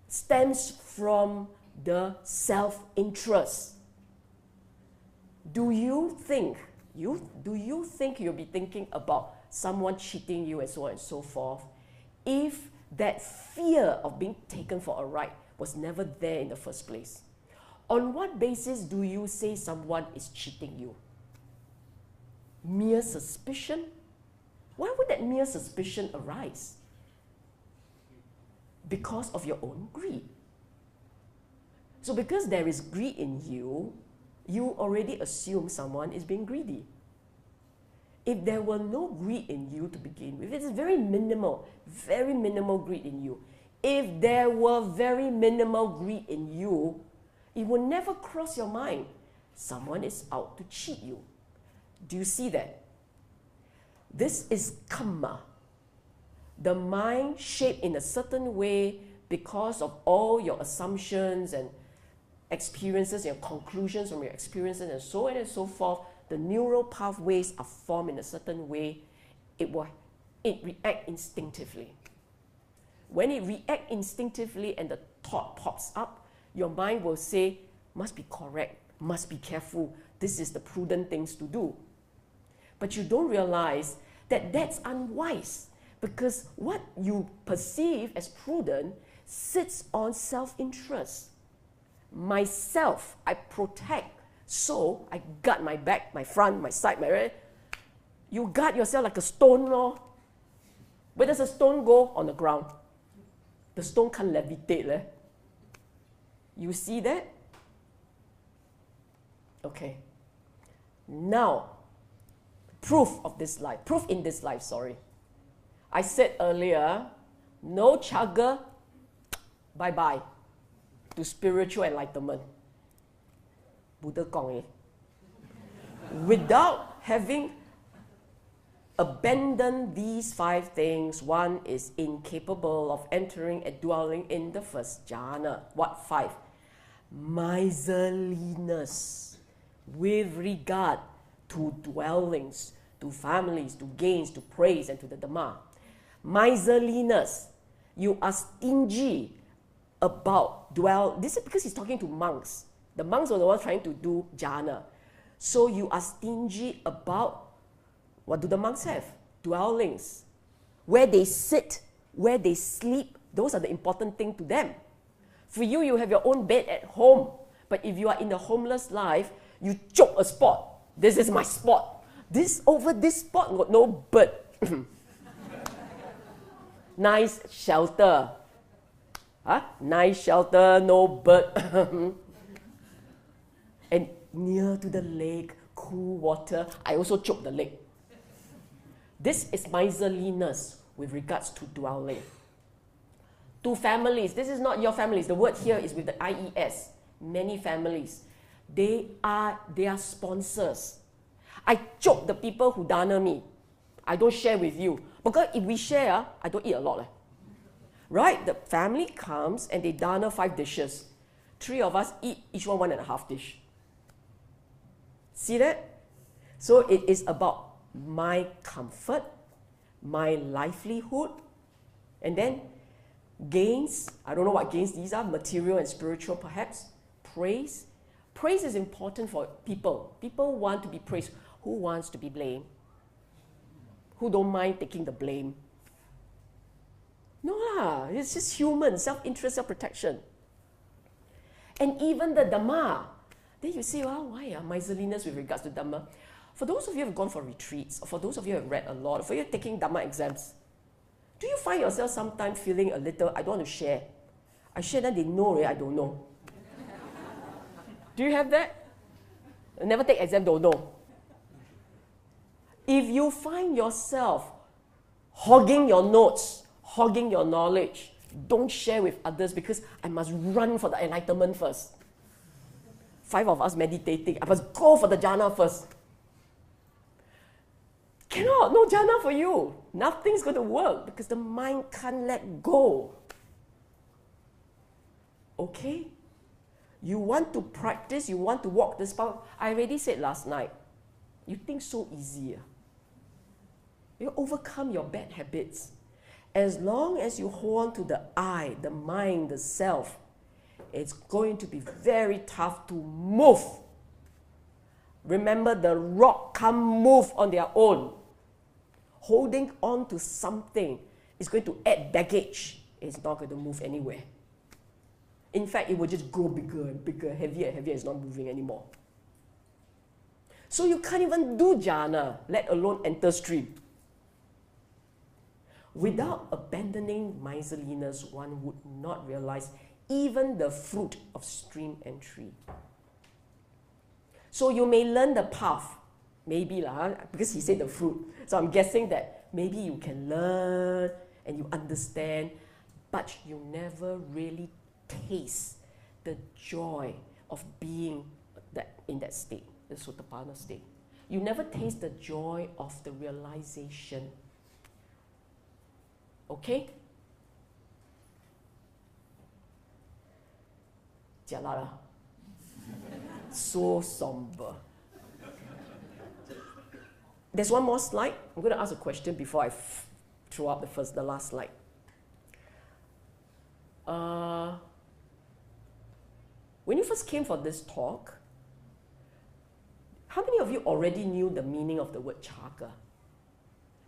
stems from the self-interest. Do you think you'll be thinking about someone cheating you and so on and so forth if that fear of being taken for a ride was never there in the first place? On what basis do you say someone is cheating you? Mere suspicion? Why would that mere suspicion arise? Because of your own greed. So because there is greed in you, you already assume someone is being greedy. If there were no greed in you to begin with, it's very minimal greed in you. If there were very minimal greed in you, it would never cross your mind. Someone is out to cheat you. Do you see that? This is karma. The mind shaped in a certain way because of all your assumptions and experiences, your conclusions from your experiences and so on and so forth. The neural pathways are formed in a certain way. It reacts instinctively. When it reacts instinctively and the thought pops up, your mind will say, must be correct, must be careful, this is the prudent things to do. But you don't realize that that's unwise, because what you perceive as prudent sits on self-interest. Myself, I protect, so I guard my back, my front, my side, my rear. You guard yourself like a stone, no? Where does a stone go? On the ground. The stone can't levitate, leh? You see that? Okay. Now, proof in this life, sorry. I said earlier, no Caga, bye-bye to spiritual enlightenment. Buddha Kong. Without having abandoned these 5 things, one is incapable of entering and dwelling in the first jhana. What 5? Miserliness with regard to dwellings, to families, to gains, to praise, and to the Dhamma. Miserliness. You are stingy about This is because he's talking to monks. The monks were the ones trying to do jhana. So you are stingy about, what do the monks have? Dwellings. Where they sit, where they sleep, those are the important thing to them. For you, you have your own bed at home. But if you are in the homeless life, you choke a spot. This is my spot. Over this spot got no bird. Nice shelter. Nice shelter, no bird. And near to the lake, cool water. I also choke the lake. This is miserliness with regards to dwelling. To families, this is not your families. The word here is with the IES. Many families. They are sponsors. I choke the people who dana me. I don't share with you. Because if we share, I don't eat a lot. Right? The family comes and they dana 5 dishes. 3 of us eat each one 1.5 dish. See that? So it is about my comfort, my livelihood, and then gains. I don't know what gains these are, material and spiritual perhaps. Praise. Praise is important for people. People want to be praised. Who wants to be blamed? Who don't mind taking the blame? No lah, it's just human, self-interest, self-protection. And even the Dhamma. Then you say, well, why miserliness with regards to Dhamma? For those of you who have gone for retreats, or for those of you who have read a lot, or for you taking Dhamma exams, Do you find yourself sometimes feeling a little, I don't want to share. I share, then they know, right? I don't know. Do you have that? Never take exam, don't know. If you find yourself hogging your notes, hogging your knowledge, don't share with others because I must run for the enlightenment first. 5 of us meditating, I must go for the jhana first. Cannot, no jhana for you. Nothing's going to work because the mind can't let go. Okay? You want to practice, you want to walk this path. I already said last night, you think so easy. You overcome your bad habits. As long as you hold on to the I, the mind, the self, it's going to be very tough to move. Remember, the rock can't move on their own. Holding on to something is going to add baggage. It's not going to move anywhere. In fact, it will just grow bigger and bigger, heavier and heavier. It's not moving anymore. So you can't even do jhana, let alone enter stream. Without abandoning miserliness, one would not realize even the fruit of stream entry. So you may learn the path, maybe because he said the fruit. So I'm guessing that maybe you can learn and you understand, but you never really taste the joy of being in that state, the Sotapanna state. You never taste the joy of the realization. Okay? Jialat. So somber. There's one more slide. I'm going to ask a question before I throw up the last slide. When you first came for this talk, how many of you already knew the meaning of the word Caga?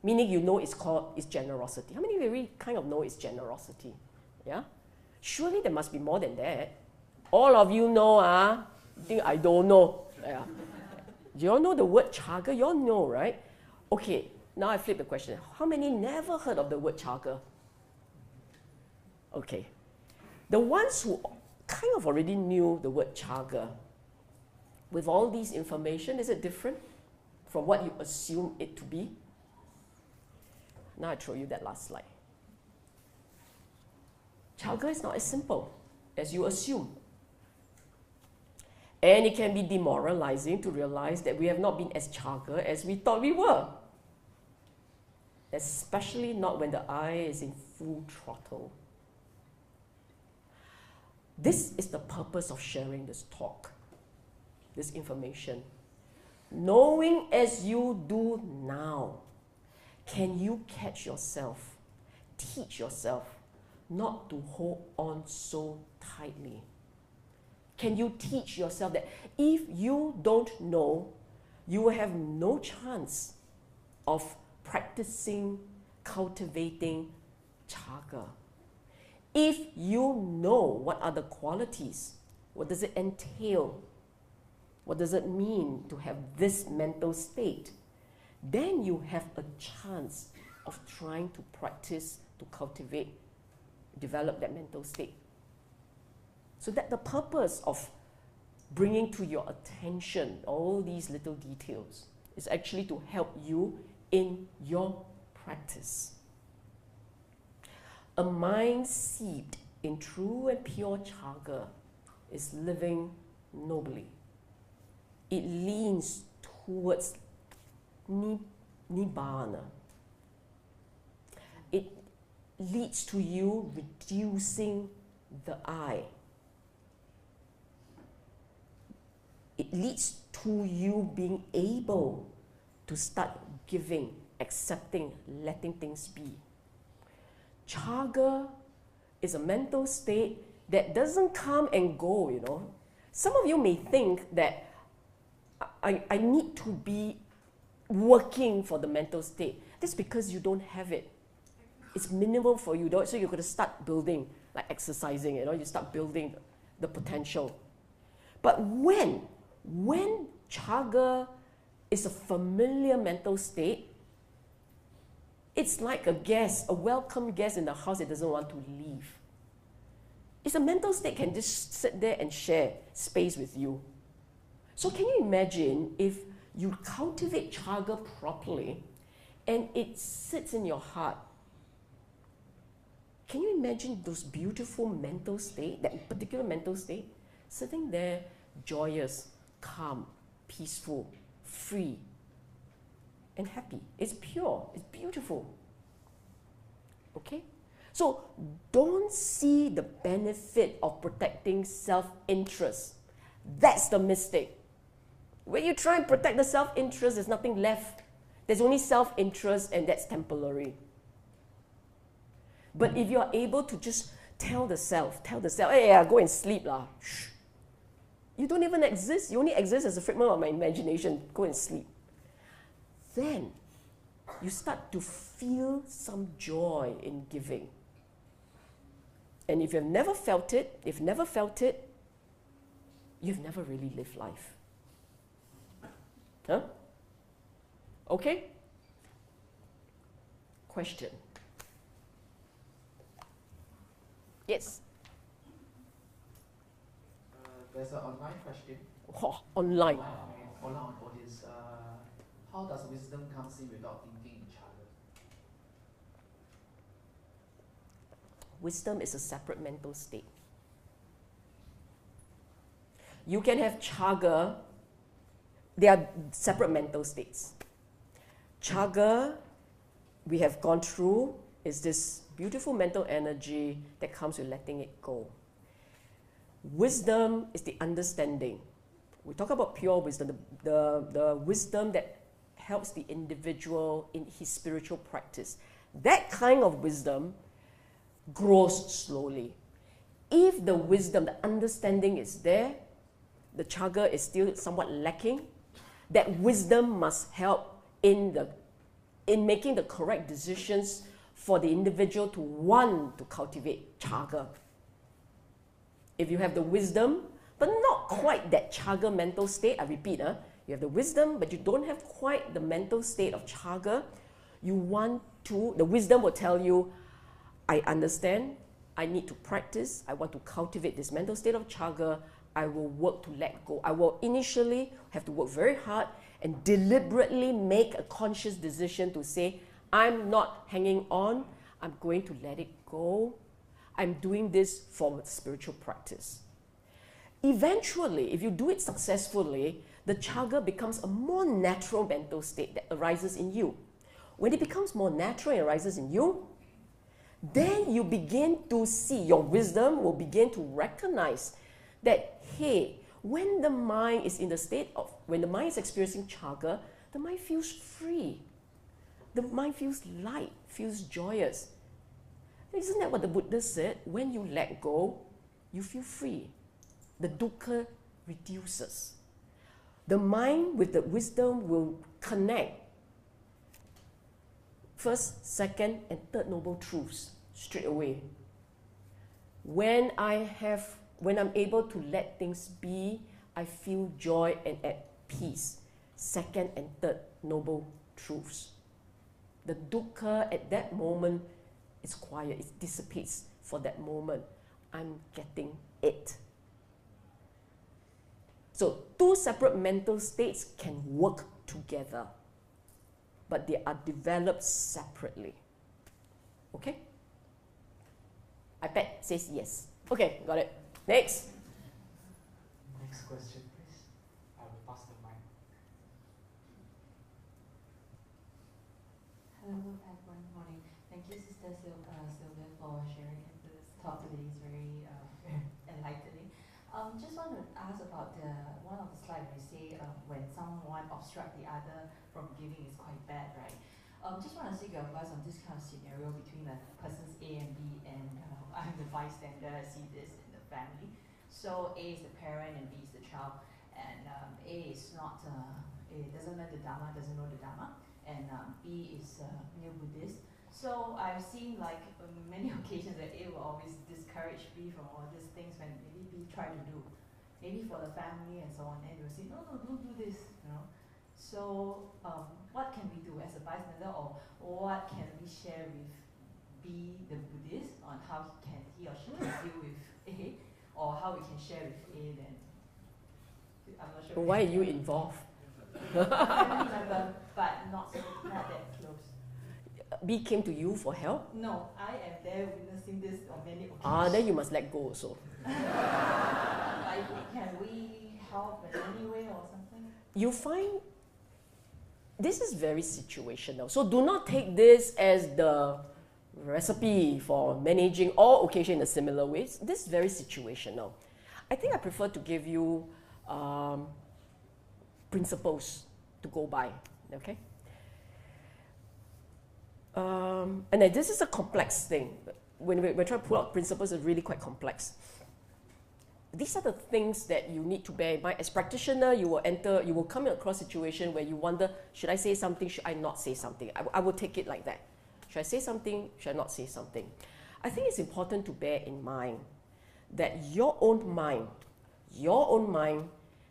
Meaning you know it's generosity. How many of you really kind of know it's generosity? Yeah? Surely there must be more than that. All of you know, think I don't know. Yeah. Do you all know the word Caga? You all know, right? Okay, now I flip the question. How many never heard of the word Caga? Okay. The ones who kind of already knew the word Caga, with all these information, is it different from what you assume it to be? Now I throw you that last slide. Caga is not as simple as you assume. And it can be demoralizing to realize that we have not been as Caga as we thought we were. Especially not when the I is in full throttle. This is the purpose of sharing this talk, this information. Knowing as you do now, can you catch yourself, teach yourself not to hold on so tightly? Can you teach yourself that if you don't know, you will have no chance of practicing, cultivating Caga? If you know what are the qualities, what does it entail? What does it mean to have this mental state? Then you have a chance of trying to practice, to cultivate, develop that mental state. So that the purpose of bringing to your attention all these little details is actually to help you in your practice. A mind seeped in true and pure Caga is living nobly. It leans towards Nibbana. It leads to you reducing the I. It leads to you being able to start giving, accepting, letting things be. Caga is a mental state that doesn't come and go, you know. Some of you may think that I need to be working for the mental state. That's because you don't have it. It's minimal for you, so you're going to start building, like exercising, you know, you start building the potential. But when Caga is a familiar mental state, It's like a guest, a welcome guest in the house that doesn't want to leave. It's a mental state can just sit there and share space with you. So can you imagine if you cultivate Caga properly and it sits in your heart? Can you imagine those beautiful mental state, that particular mental state, sitting there joyous, calm, peaceful, free, and happy? It's pure, it's beautiful. Okay? So don't see the benefit of protecting self-interest. That's the mistake. When you try and protect the self-interest, there's nothing left. There's only self-interest, and that's temporary. But if you are able to just tell the self, hey, yeah, go and sleep lah. Shh. You don't even exist. You only exist as a figment of my imagination. Go and sleep. Then you start to feel some joy in giving. And if you've never felt it, you've never really lived life. Huh? Okay? Question. Yes? There's an online question. Oh, online. Online audience. How does wisdom come in without thinking in Caga? Wisdom is a separate mental state. You can have Caga. They are separate mental states. Caga, we have gone through, is this beautiful mental energy that comes with letting it go. Wisdom is the understanding. We talk about pure wisdom, the wisdom that helps the individual in his spiritual practice. That kind of wisdom grows slowly. If the wisdom, the understanding is there, the Caga is still somewhat lacking, that wisdom must help in making the correct decisions for the individual to want to cultivate Caga. If you have the wisdom, but not quite that Caga mental state, I repeat, you have the wisdom, but you don't have quite the mental state of Caga, the wisdom will tell you, I understand, I need to practice, I want to cultivate this mental state of Caga, I will work to let go. I will initially have to work very hard and deliberately make a conscious decision to say, I'm not hanging on, I'm going to let it go. I'm doing this for spiritual practice. Eventually, if you do it successfully, the Caga becomes a more natural mental state that arises in you. When it becomes more natural and arises in you, then you begin to see, your wisdom will begin to recognize that, hey, when the mind is when the mind is experiencing Caga, the mind feels free. The mind feels light, feels joyous. Isn't that what the Buddha said? When you let go, you feel free. The dukkha reduces. The mind with the wisdom will connect first, second, and third noble truths straight away. When I'm able to let things be, I feel joy and at peace. Second and third noble truths. The dukkha at that moment is quiet, it dissipates for that moment. I'm getting it. So two separate mental states can work together, but they are developed separately. Okay? iPad says yes. Okay, got it. Next. Next question, please. I will pass the mic. Hello, everyone. Morning. Thank you, Sister Sylvia, for sharing this talk today. It's very enlightening. Just want to ask about one of the slides where you say when someone obstruct the other from giving is quite bad, right? Just want to seek your advice on this kind of scenario between like persons A and B, and I'm the bystander. I see this in the family. So A is the parent and B is the child, and A is not, it doesn't learn the Dhamma, doesn't know the Dhamma, and B is new Buddhist. So I've seen like many occasions that A will always discourage B from all these things when maybe B try to do, maybe for the family and so on, and they'll say, no, don't do this, you know. So what can we do as a bystander, or what can we share with B, the Buddhist, on how he or she can deal with A, or how we can share with A then? I'm not sure. Why are you involved? Family member, but not that close. B came to you for help? No, I am there witnessing this on many occasions. Then you must let go also. Like, can we help in any way or something? You find this is very situational. So do not take this as the recipe for managing all occasions in a similar way. This is very situational. I think I prefer to give you principles to go by, okay? And then this is a complex thing. When we're trying to pull out principles, it's really quite complex. These are the things that you need to bear in mind. As practitioner, you will come across a situation where you wonder, should I say something, should I not say something? I will take it like that. Should I say something, should I not say something? I think it's important to bear in mind that your own mind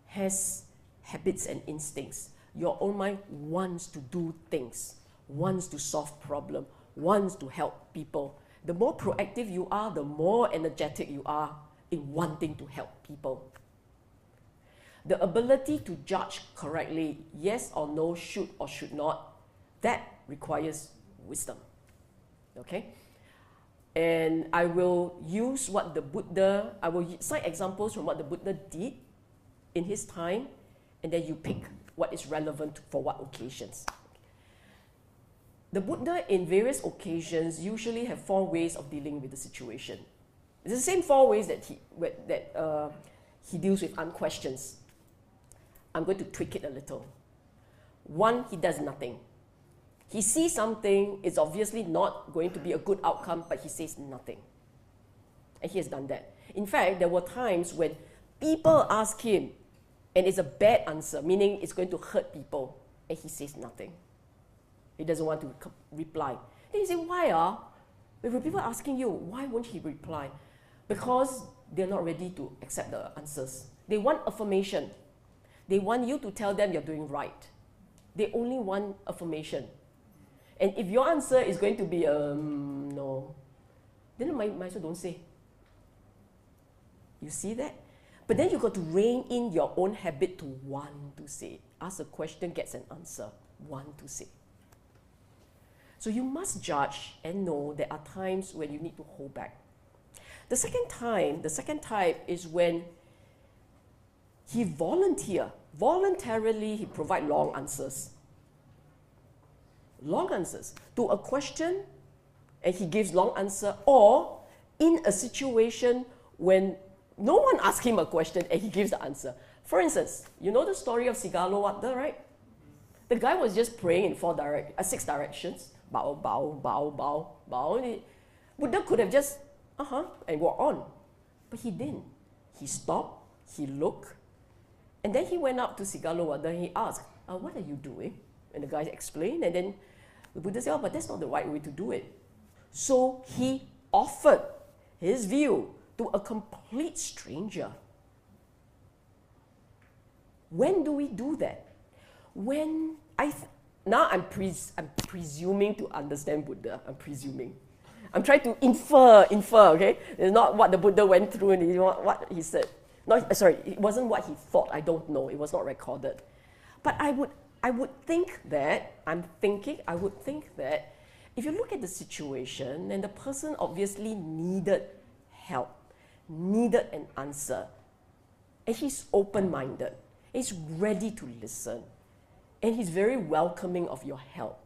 has habits and instincts. Your own mind wants to do things, wants to solve problems, wants to help people. The more proactive you are, the more energetic you are in wanting to help people. The ability to judge correctly, yes or no, should or should not, that requires wisdom. Okay? And I will use what the Buddha, I will cite examples from what the Buddha did in his time, and then you pick what is relevant for what occasions. The Buddha, in various occasions, usually have 4 ways of dealing with the situation. It's the same 4 ways that he deals with unquestions. I'm going to tweak it a little. 1, he does nothing. He sees something, it's obviously not going to be a good outcome, but he says nothing. And he has done that. In fact, there were times when people ask him, and it's a bad answer, meaning it's going to hurt people, and he says nothing. He doesn't want to reply. Then you say, why? If people are asking you, why won't he reply? Because they're not ready to accept the answers. They want affirmation. They want you to tell them you're doing right. They only want affirmation. And if your answer is going to be, no, then might as well don't say. You see that? But then you've got to rein in your own habit to want to say. Ask a question, gets an answer. Want to say. So you must judge and know there are times when you need to hold back. The second type is when he voluntarily he provide long answers. Long answers to a question, and he gives long answer, or in a situation when no one asks him a question and he gives the answer. For instance, you know the story of Sigalowada, right? The guy was just praying in 6 directions. Bow, bow, bow, bow, bow. Buddha could have just, and walk on. But he didn't. He stopped, he looked, and then he went up to Sigalowada and he asked, what are you doing? And the guy explained, and then the Buddha said, but that's not the right way to do it. So he offered his view to a complete stranger. When do we do that? When now I'm presuming to understand Buddha. I'm presuming. I'm trying to infer, okay? It's not what the Buddha went through and what he said. No, sorry, it wasn't what he thought. I don't know. It was not recorded. But I would think that if you look at the situation and the person obviously needed help, needed an answer, and he's open-minded, he's ready to listen, and he's very welcoming of your help.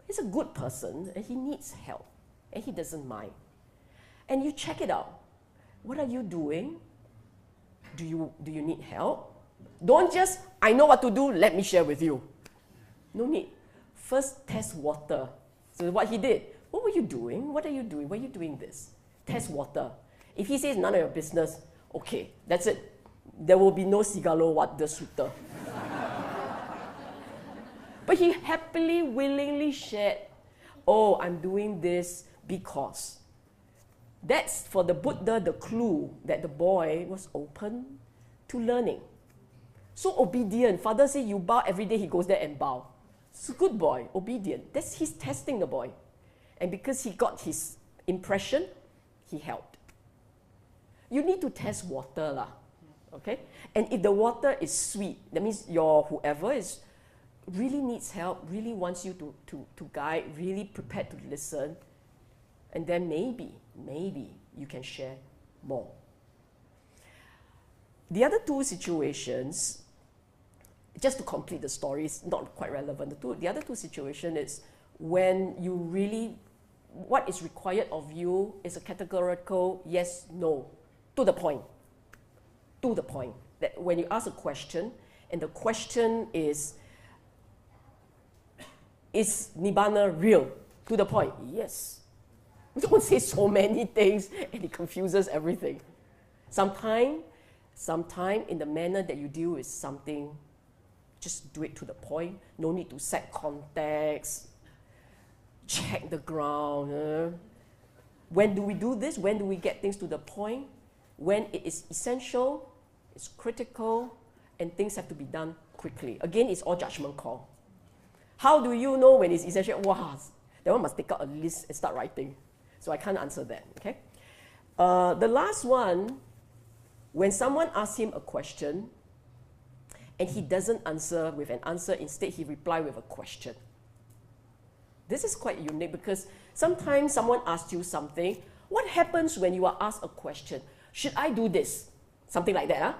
He's a good person and he needs help and he doesn't mind. And you check it out. What are you doing? Do you need help? Don't just, I know what to do, let me share with you. No need. First, test water. So what he did, what were you doing? What are you doing? Why are you doing this? Test water. If he says none of your business, okay, that's it. There will be no Sigalowada Sutta. But he happily, willingly shared, I'm doing this because. That's for the Buddha the clue that the boy was open to learning. So obedient. Father say you bow every day, he goes there and bow. It's a good boy, obedient. He's testing the boy. And because he got his impression, he helped. You need to test water lah. Okay? And if the water is sweet, that means your whoever is really needs help, really wants you to guide, really prepared to listen, and then maybe you can share more. The other two situations, just to complete the story, is not quite relevant. The other two situations is when you really, what is required of you is a categorical yes, no, to the point. To the point. That when you ask a question, and the question is Nibbana real? To the point, yes. Don't say so many things and it confuses everything. Sometime in the manner that you deal with something, just do it to the point. No need to set context, check the ground. When do we do this? When do we get things to the point? When it is essential, it's critical, and things have to be done quickly. Again, it's all judgment call. How do you know when it's essential? Wow, that one must take out a list and start writing. So I can't answer that, okay? The last one, when someone asks him a question and he doesn't answer with an answer, instead he replies with a question. This is quite unique because sometimes someone asks you something. What happens when you are asked a question? Should I do this? Something like that, huh?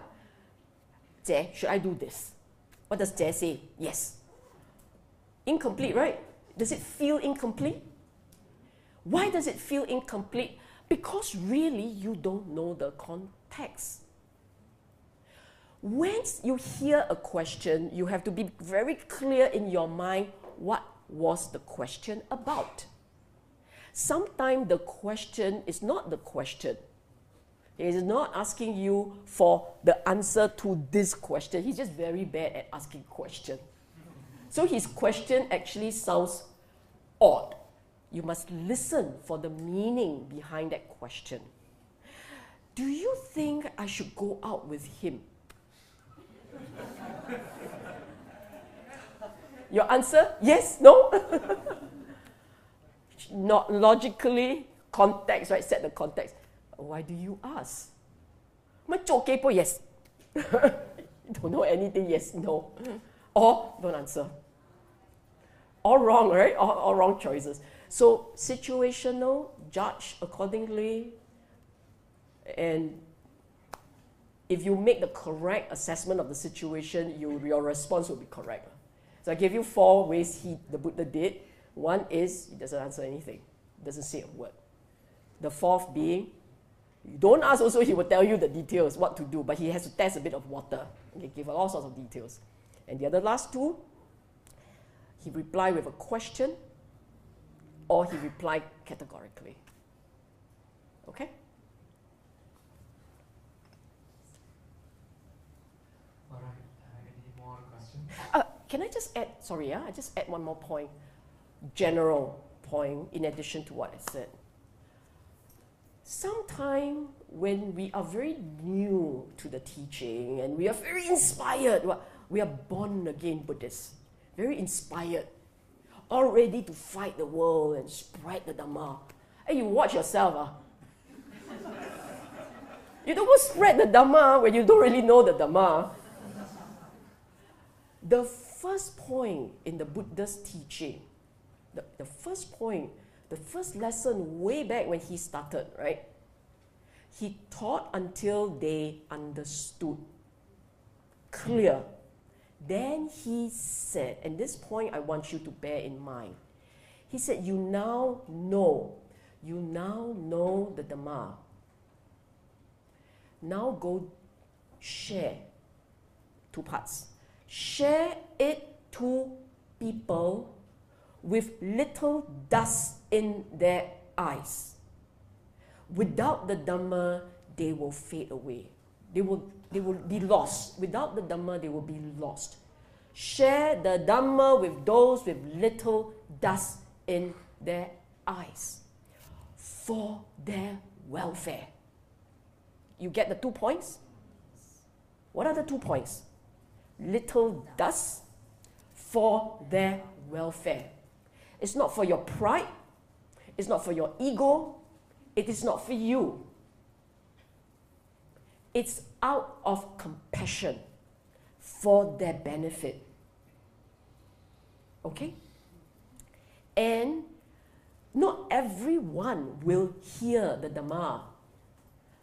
Jie, should I do this? What does Jie say? Yes. Incomplete, right? Does it feel incomplete? Why does it feel incomplete? Because really you don't know the context. Once you hear a question, you have to be very clear in your mind what was the question about. Sometimes the question is not the question. He is not asking you for the answer to this question. He's just very bad at asking questions. So his question actually sounds odd. You must listen for the meaning behind that question. Do you think I should go out with him? Your answer, yes, no? Not logically, context, right? Set the context. Why do you ask? Yes. Don't know anything, yes, no. Or don't answer. All wrong, right? All wrong choices. So situational, judge accordingly, and if you make the correct assessment of the situation, your response will be correct. So I gave you 4 ways the Buddha did. One is he doesn't answer anything, doesn't say a word. The 4th being, you don't ask also, he will tell you the details, what to do, but he has to test a bit of water. He give all sorts of details. And the other last 2, he replied with a question, or he replied categorically. Okay? All right. Any more questions? Can I just add, I just add one more point, general point, in addition to what I said. Sometimes when we are very new to the teaching and we are very inspired, we are born again Buddhists, very inspired, all ready to fight the world and spread the Dhamma. Hey, you watch yourself. You don't go spread the Dhamma when you don't really know the Dhamma. The first point in the Buddha's teaching, the first point, the first lesson way back when he started, right? He taught until they understood. Clear. Then he said, and this point I want you to bear in mind. He said, you now know the Dhamma. Now go share. 2 parts. Share it to people with little dust in their eyes. Without the Dhamma, they will fade away. They will be lost. Without the Dhamma, they will be lost. Share the Dhamma with those with little dust in their eyes for their welfare. You get the 2 points? What are the 2 points? little does for their welfare. It's not for your pride, it's not for your ego, it is not for you. It's out of compassion for their benefit. Okay? And not everyone will hear the Dhamma.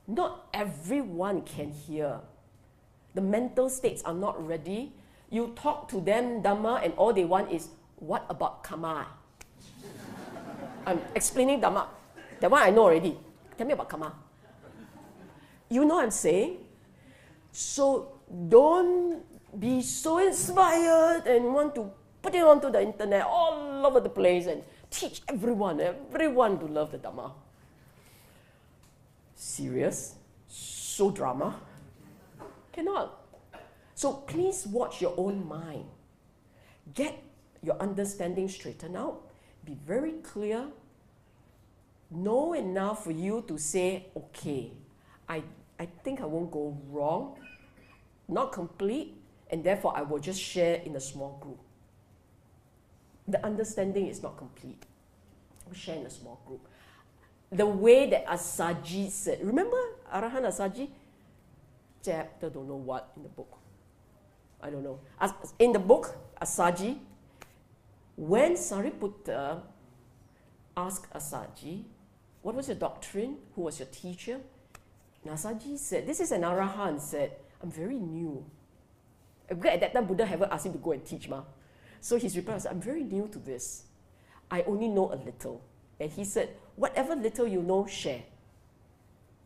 Not everyone can hear. The mental states are not ready. You talk to them Dhamma and all they want is, what about karma? I'm explaining Dhamma. That one I know already. Tell me about karma. You know what I'm saying? So don't be so inspired and want to put it onto the internet all over the place and teach everyone to love the Dhamma. Serious? So drama? Cannot. So please watch your own mind. Get your understanding straightened out. Be very clear. Know enough for you to say, okay, I think I won't go wrong, not complete, and therefore I will just share in a small group. The understanding is not complete. We'll share in a small group. The way that Asaji said, remember Arahan Asaji? Chapter don't know what in the book. I don't know. In the book, Asaji, when Sariputta asked Asaji, what was your doctrine? Who was your teacher? And Asaji said, this is an Arahan, said, I'm very new. Because at that time, Buddha haven't asked him to go and teach. So his reply was, I'm very new to this. I only know a little. And he said, whatever little you know, share.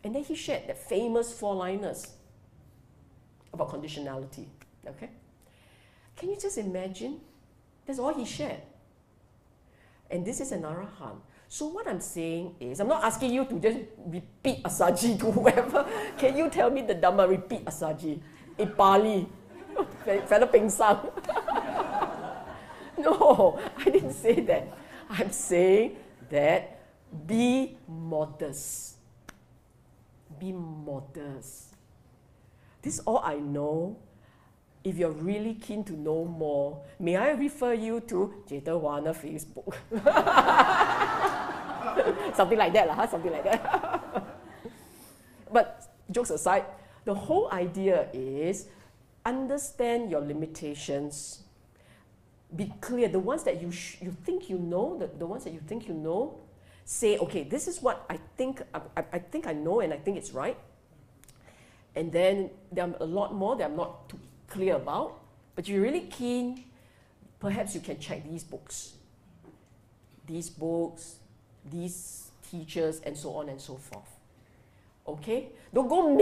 And then he shared that famous 4-liners about conditionality. Okay? Can you just imagine? That's all he shared. And this is an Arahan. So what I'm saying is, I'm not asking you to just repeat Asaji to whoever. Can you tell me the Dhamma, repeat Asaji? In Pali. Fella ping sang. No, I didn't say that. I'm saying that be modest. Be modest. This is all I know. If you're really keen to know more, may I refer you to Jetawana Facebook? Something like that, something like that. But jokes aside, the whole idea is understand your limitations. Be clear. The ones that you think you know, the ones that you think you know, say, okay, this is what I think I know and I think it's right. And then there are a lot more that I'm not too clear about, but you're really keen, perhaps you can check these books, these teachers, and so on and so forth. Okay? Don't go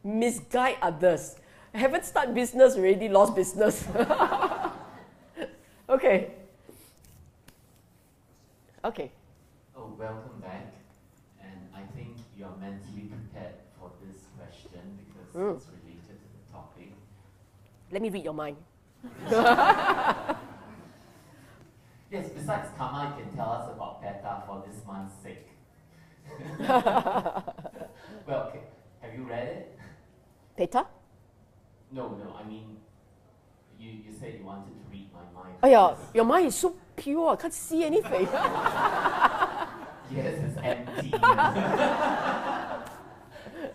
misguide others. I haven't started business already, lost business. Okay. Okay. Oh, welcome back. And I think you are mentally prepared for this question because it's related to the topic. Let me read your mind. Yes, besides karma, you can tell us about PETA for this month's sake. Well, okay. Have you read it? Peta? No, I mean, you said you wanted to read my mind. Oh yeah, your mind is so pure, I can't see anything. Yes, it's empty.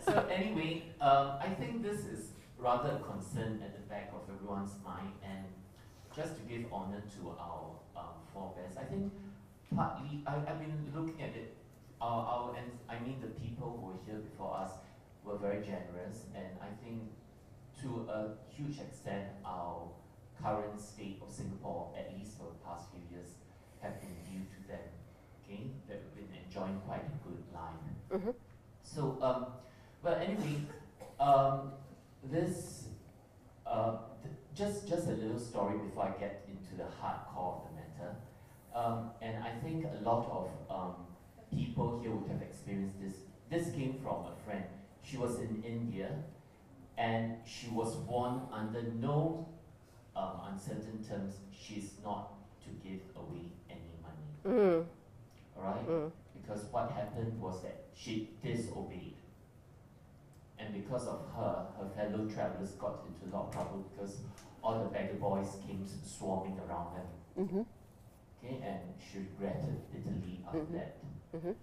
So anyway, I think this is rather a concern at the back of everyone's mind, and just to give honor to our forebears, I think partly, I've been looking at it, and I mean the people who were here before us were very generous, and I think to a huge extent our current state of Singapore, at least for the past few years, have been due to them. Okay, that we've been enjoying quite a good life. Mm-hmm. So, well, anyway, this just a little story before I get into the hardcore of the matter. And I think a lot of people here would have experienced this. This came from a friend. She was in India, and she was warned under no uncertain terms she's not to give away any money. Alright? Because what happened was that she disobeyed. and because of her, her fellow travelers got into a lot of trouble because all the beggar boys came swarming around them. Mm-hmm. Okay, and she regretted bitterly after Mhm. that. Mm-hmm.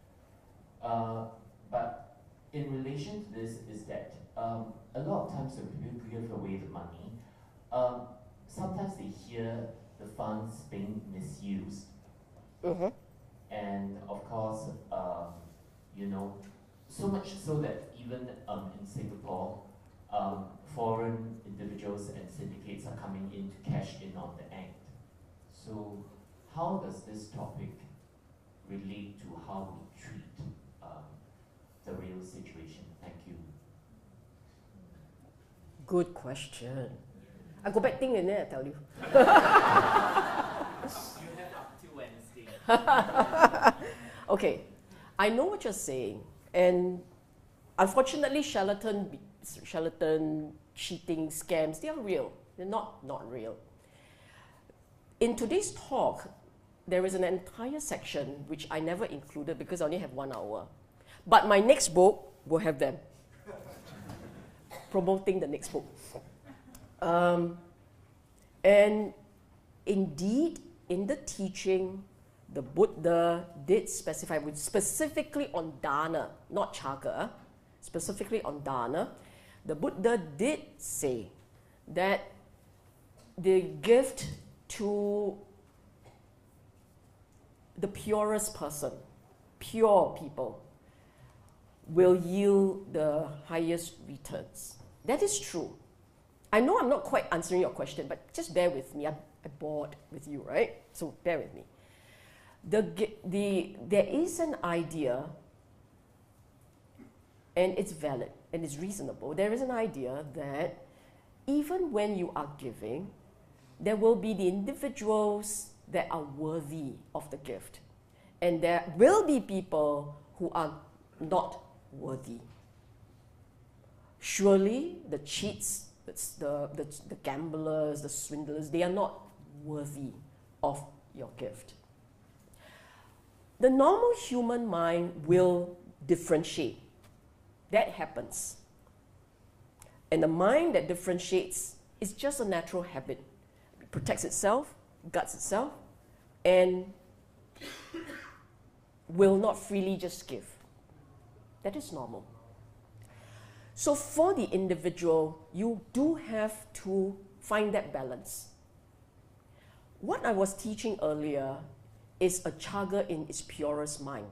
But in relation to this is that a lot of times when people give away the money, sometimes they hear the funds being misused. Mm-hmm. And of course, you know, so much so that even in Singapore, foreign individuals and syndicates are coming in to cash in on the act. So how does this topic relate to how we treat the real situation? Thank you. Good question. I go back think and then I tell you. You have up to Wednesday. Okay, I know what you're saying, and unfortunately, charlatan, cheating, scams, they are real. They're not real. In today's talk, there is an entire section which I never included because I only have 1 hour. But my next book will have them. Promoting the next book. And indeed, in the teaching, the Buddha did specify, specifically on Dhamma, not Caga, specifically on Dhamma, the Buddha did say that the gift to the purest person, pure people, will yield the highest returns. That is true. I know I'm not quite answering your question, but just bear with me. I bored with you, right? So bear with me. There is an idea, and it's valid and it's reasonable. There is an idea that even when you are giving, there will be the individuals that are worthy of the gift, and there will be people who are not worthy. Surely the cheats, the gamblers, the swindlers, they are not worthy of your gift. The normal human mind will differentiate. That happens. And the mind that differentiates is just a natural habit. It protects itself, guards itself, and will not freely just give. That is normal. So for the individual, you do have to find that balance. What I was teaching earlier is a Caga in its purest mind,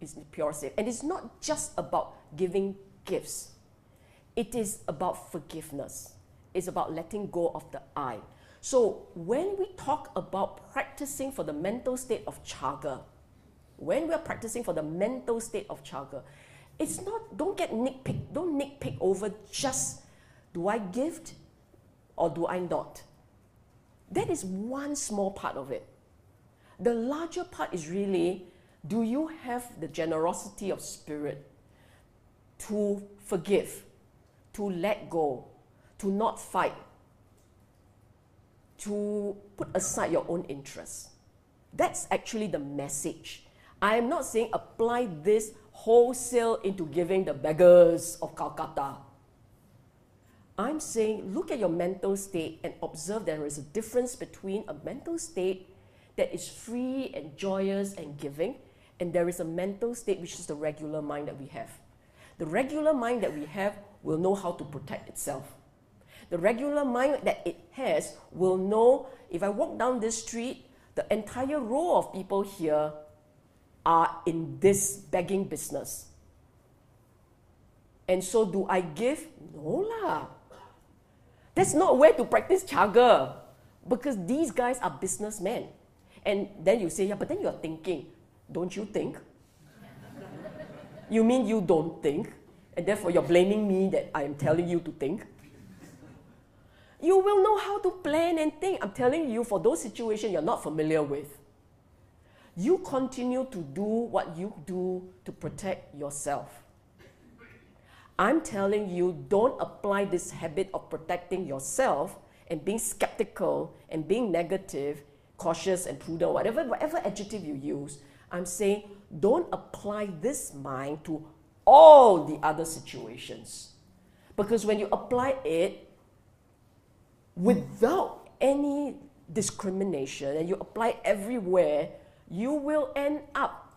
its purest state. And it's not just about giving gifts. It is about forgiveness. It's about letting go of the I. So when we talk about practicing for the mental state of Caga, when we are practicing for the mental state of Caga, it's not, don't nitpick over just, do I give or do I not? That is one small part of it. The larger part is really, do you have the generosity of spirit to forgive, to let go, to not fight, to put aside your own interests? That's actually the message. I am not saying apply this wholesale into giving the beggars of Calcutta. I'm saying look at your mental state and observe there is a difference between a mental state that is free and joyous and giving, and there is a mental state which is the regular mind that we have. The regular mind that we have will know how to protect itself. The regular mind that it has will know, if I walk down this street, the entire row of people here are in this begging business. And so do I give? No lah. That's not where to practice Caga, because these guys are businessmen. And then you say, yeah, but then you're thinking. Don't you think? You mean you don't think? And therefore you're blaming me that I am telling you to think? You will know how to plan and think. I'm telling you, for those situations you're not familiar with, you continue to do what you do to protect yourself. I'm telling you, don't apply this habit of protecting yourself and being skeptical and being negative, cautious and prudent, whatever adjective you use. I'm saying don't apply this mind to all the other situations. Because when you apply it without any discrimination and you apply everywhere, you will end up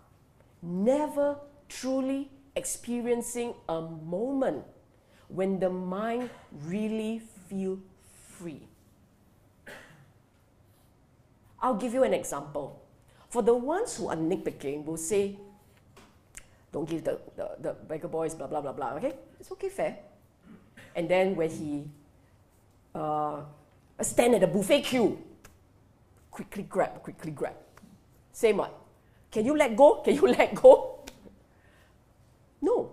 never truly experiencing a moment when the mind really feels free. I'll give you an example. For the ones who are nitpicking, will say, don't give the beggar boys blah, blah, blah, blah, okay? It's okay, fair. And then when he stand at the buffet queue, quickly grab. Same one. Can you let go? Can you let go? No.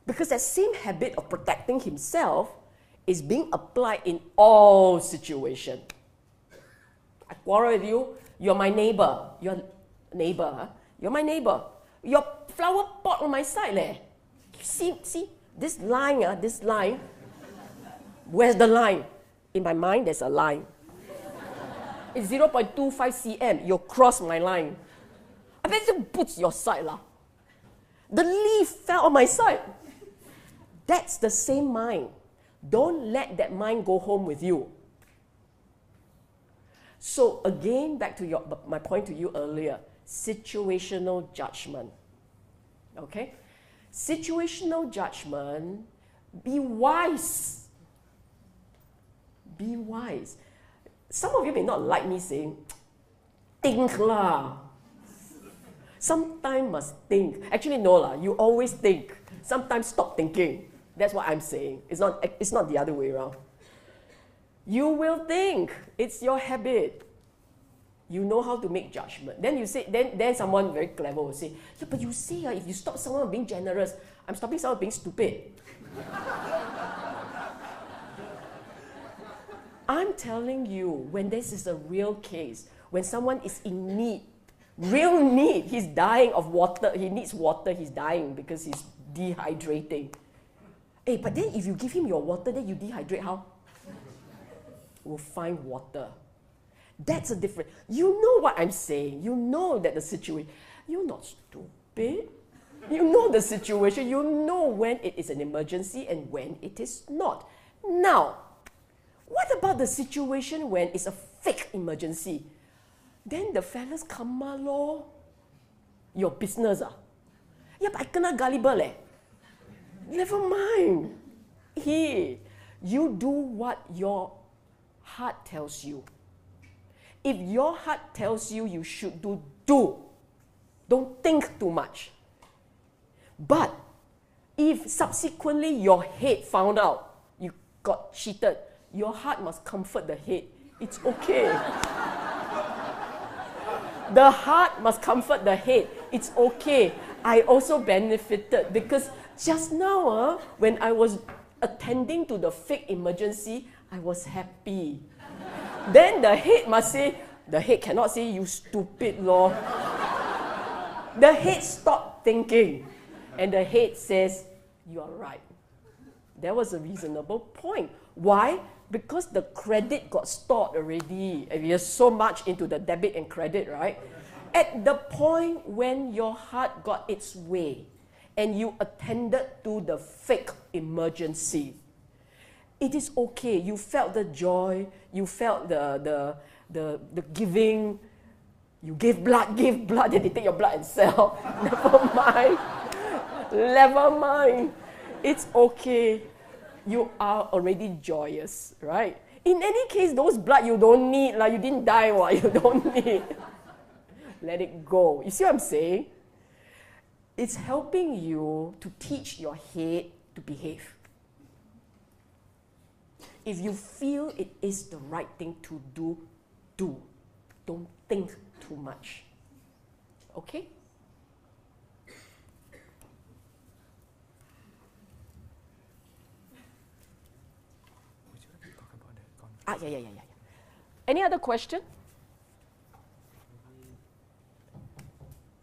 Because that same habit of protecting himself is being applied in all situations. I quarrel with you, you're my neighbor. You're my neighbor. Your flower pot on my side leh. See, this line, where's the line? In my mind, there's a line. It's 0.25 cm. You cross my line. I bet you put your side lah. The leaf fell on my side. That's the same mind. Don't let that mind go home with you. So again, back to my point to you earlier, situational judgment. Okay? Situational judgment, be wise. Be wise. Some of you may not like me saying, think lah. Sometimes must think. Actually, no lah, you always think. Sometimes stop thinking. That's what I'm saying. It's not the other way around. You will think. It's your habit. You know how to make judgment. Then you say, then someone very clever will say, yeah, but you say if you stop someone being generous, I'm stopping someone being stupid. I'm telling you, when this is a real case, when someone is in need, real need, he's dying of water, he needs water, he's dying because he's dehydrating. Hey, but then if you give him your water, then you dehydrate how? We'll find water. That's a different. You know what I'm saying. You know that the situation. You're not stupid. You know the situation. You know when it is an emergency and when it is not. Now, what about the situation when it's a fake emergency? Then the fellas come lor. Your business ah. Yeah, but I kena gullible leh. Never mind. Hey, you do what your heart tells you. If your heart tells you you should do. Don't think too much. But if subsequently your head found out you got cheated, your heart must comfort the head. It's okay. The heart must comfort the head. It's okay. I also benefited because just now, when I was attending to the fake emergency, I was happy. Then the head must say, the head cannot say, you stupid lor. The head stopped thinking. And the head says, you are right. That was a reasonable point. Why? Because the credit got stored already. And we are so much into the debit and credit, right? At the point when your heart got its way and you attended to the fake emergency, it is okay. You felt the joy. You felt the giving. You give blood, then they take your blood and sell. Never mind. Never mind. It's okay. You are already joyous, right? In any case, those blood you don't need. Like you didn't die, what you don't need. Let it go. You see what I'm saying? It's helping you to teach your head to behave. If you feel it is the right thing to do. Don't think too much. Okay? Would you like to talk about that conflict? Yeah. Any other question?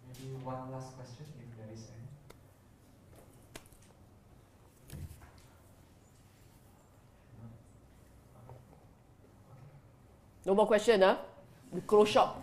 Maybe one last question, if there is any. No more question, huh? We close shop.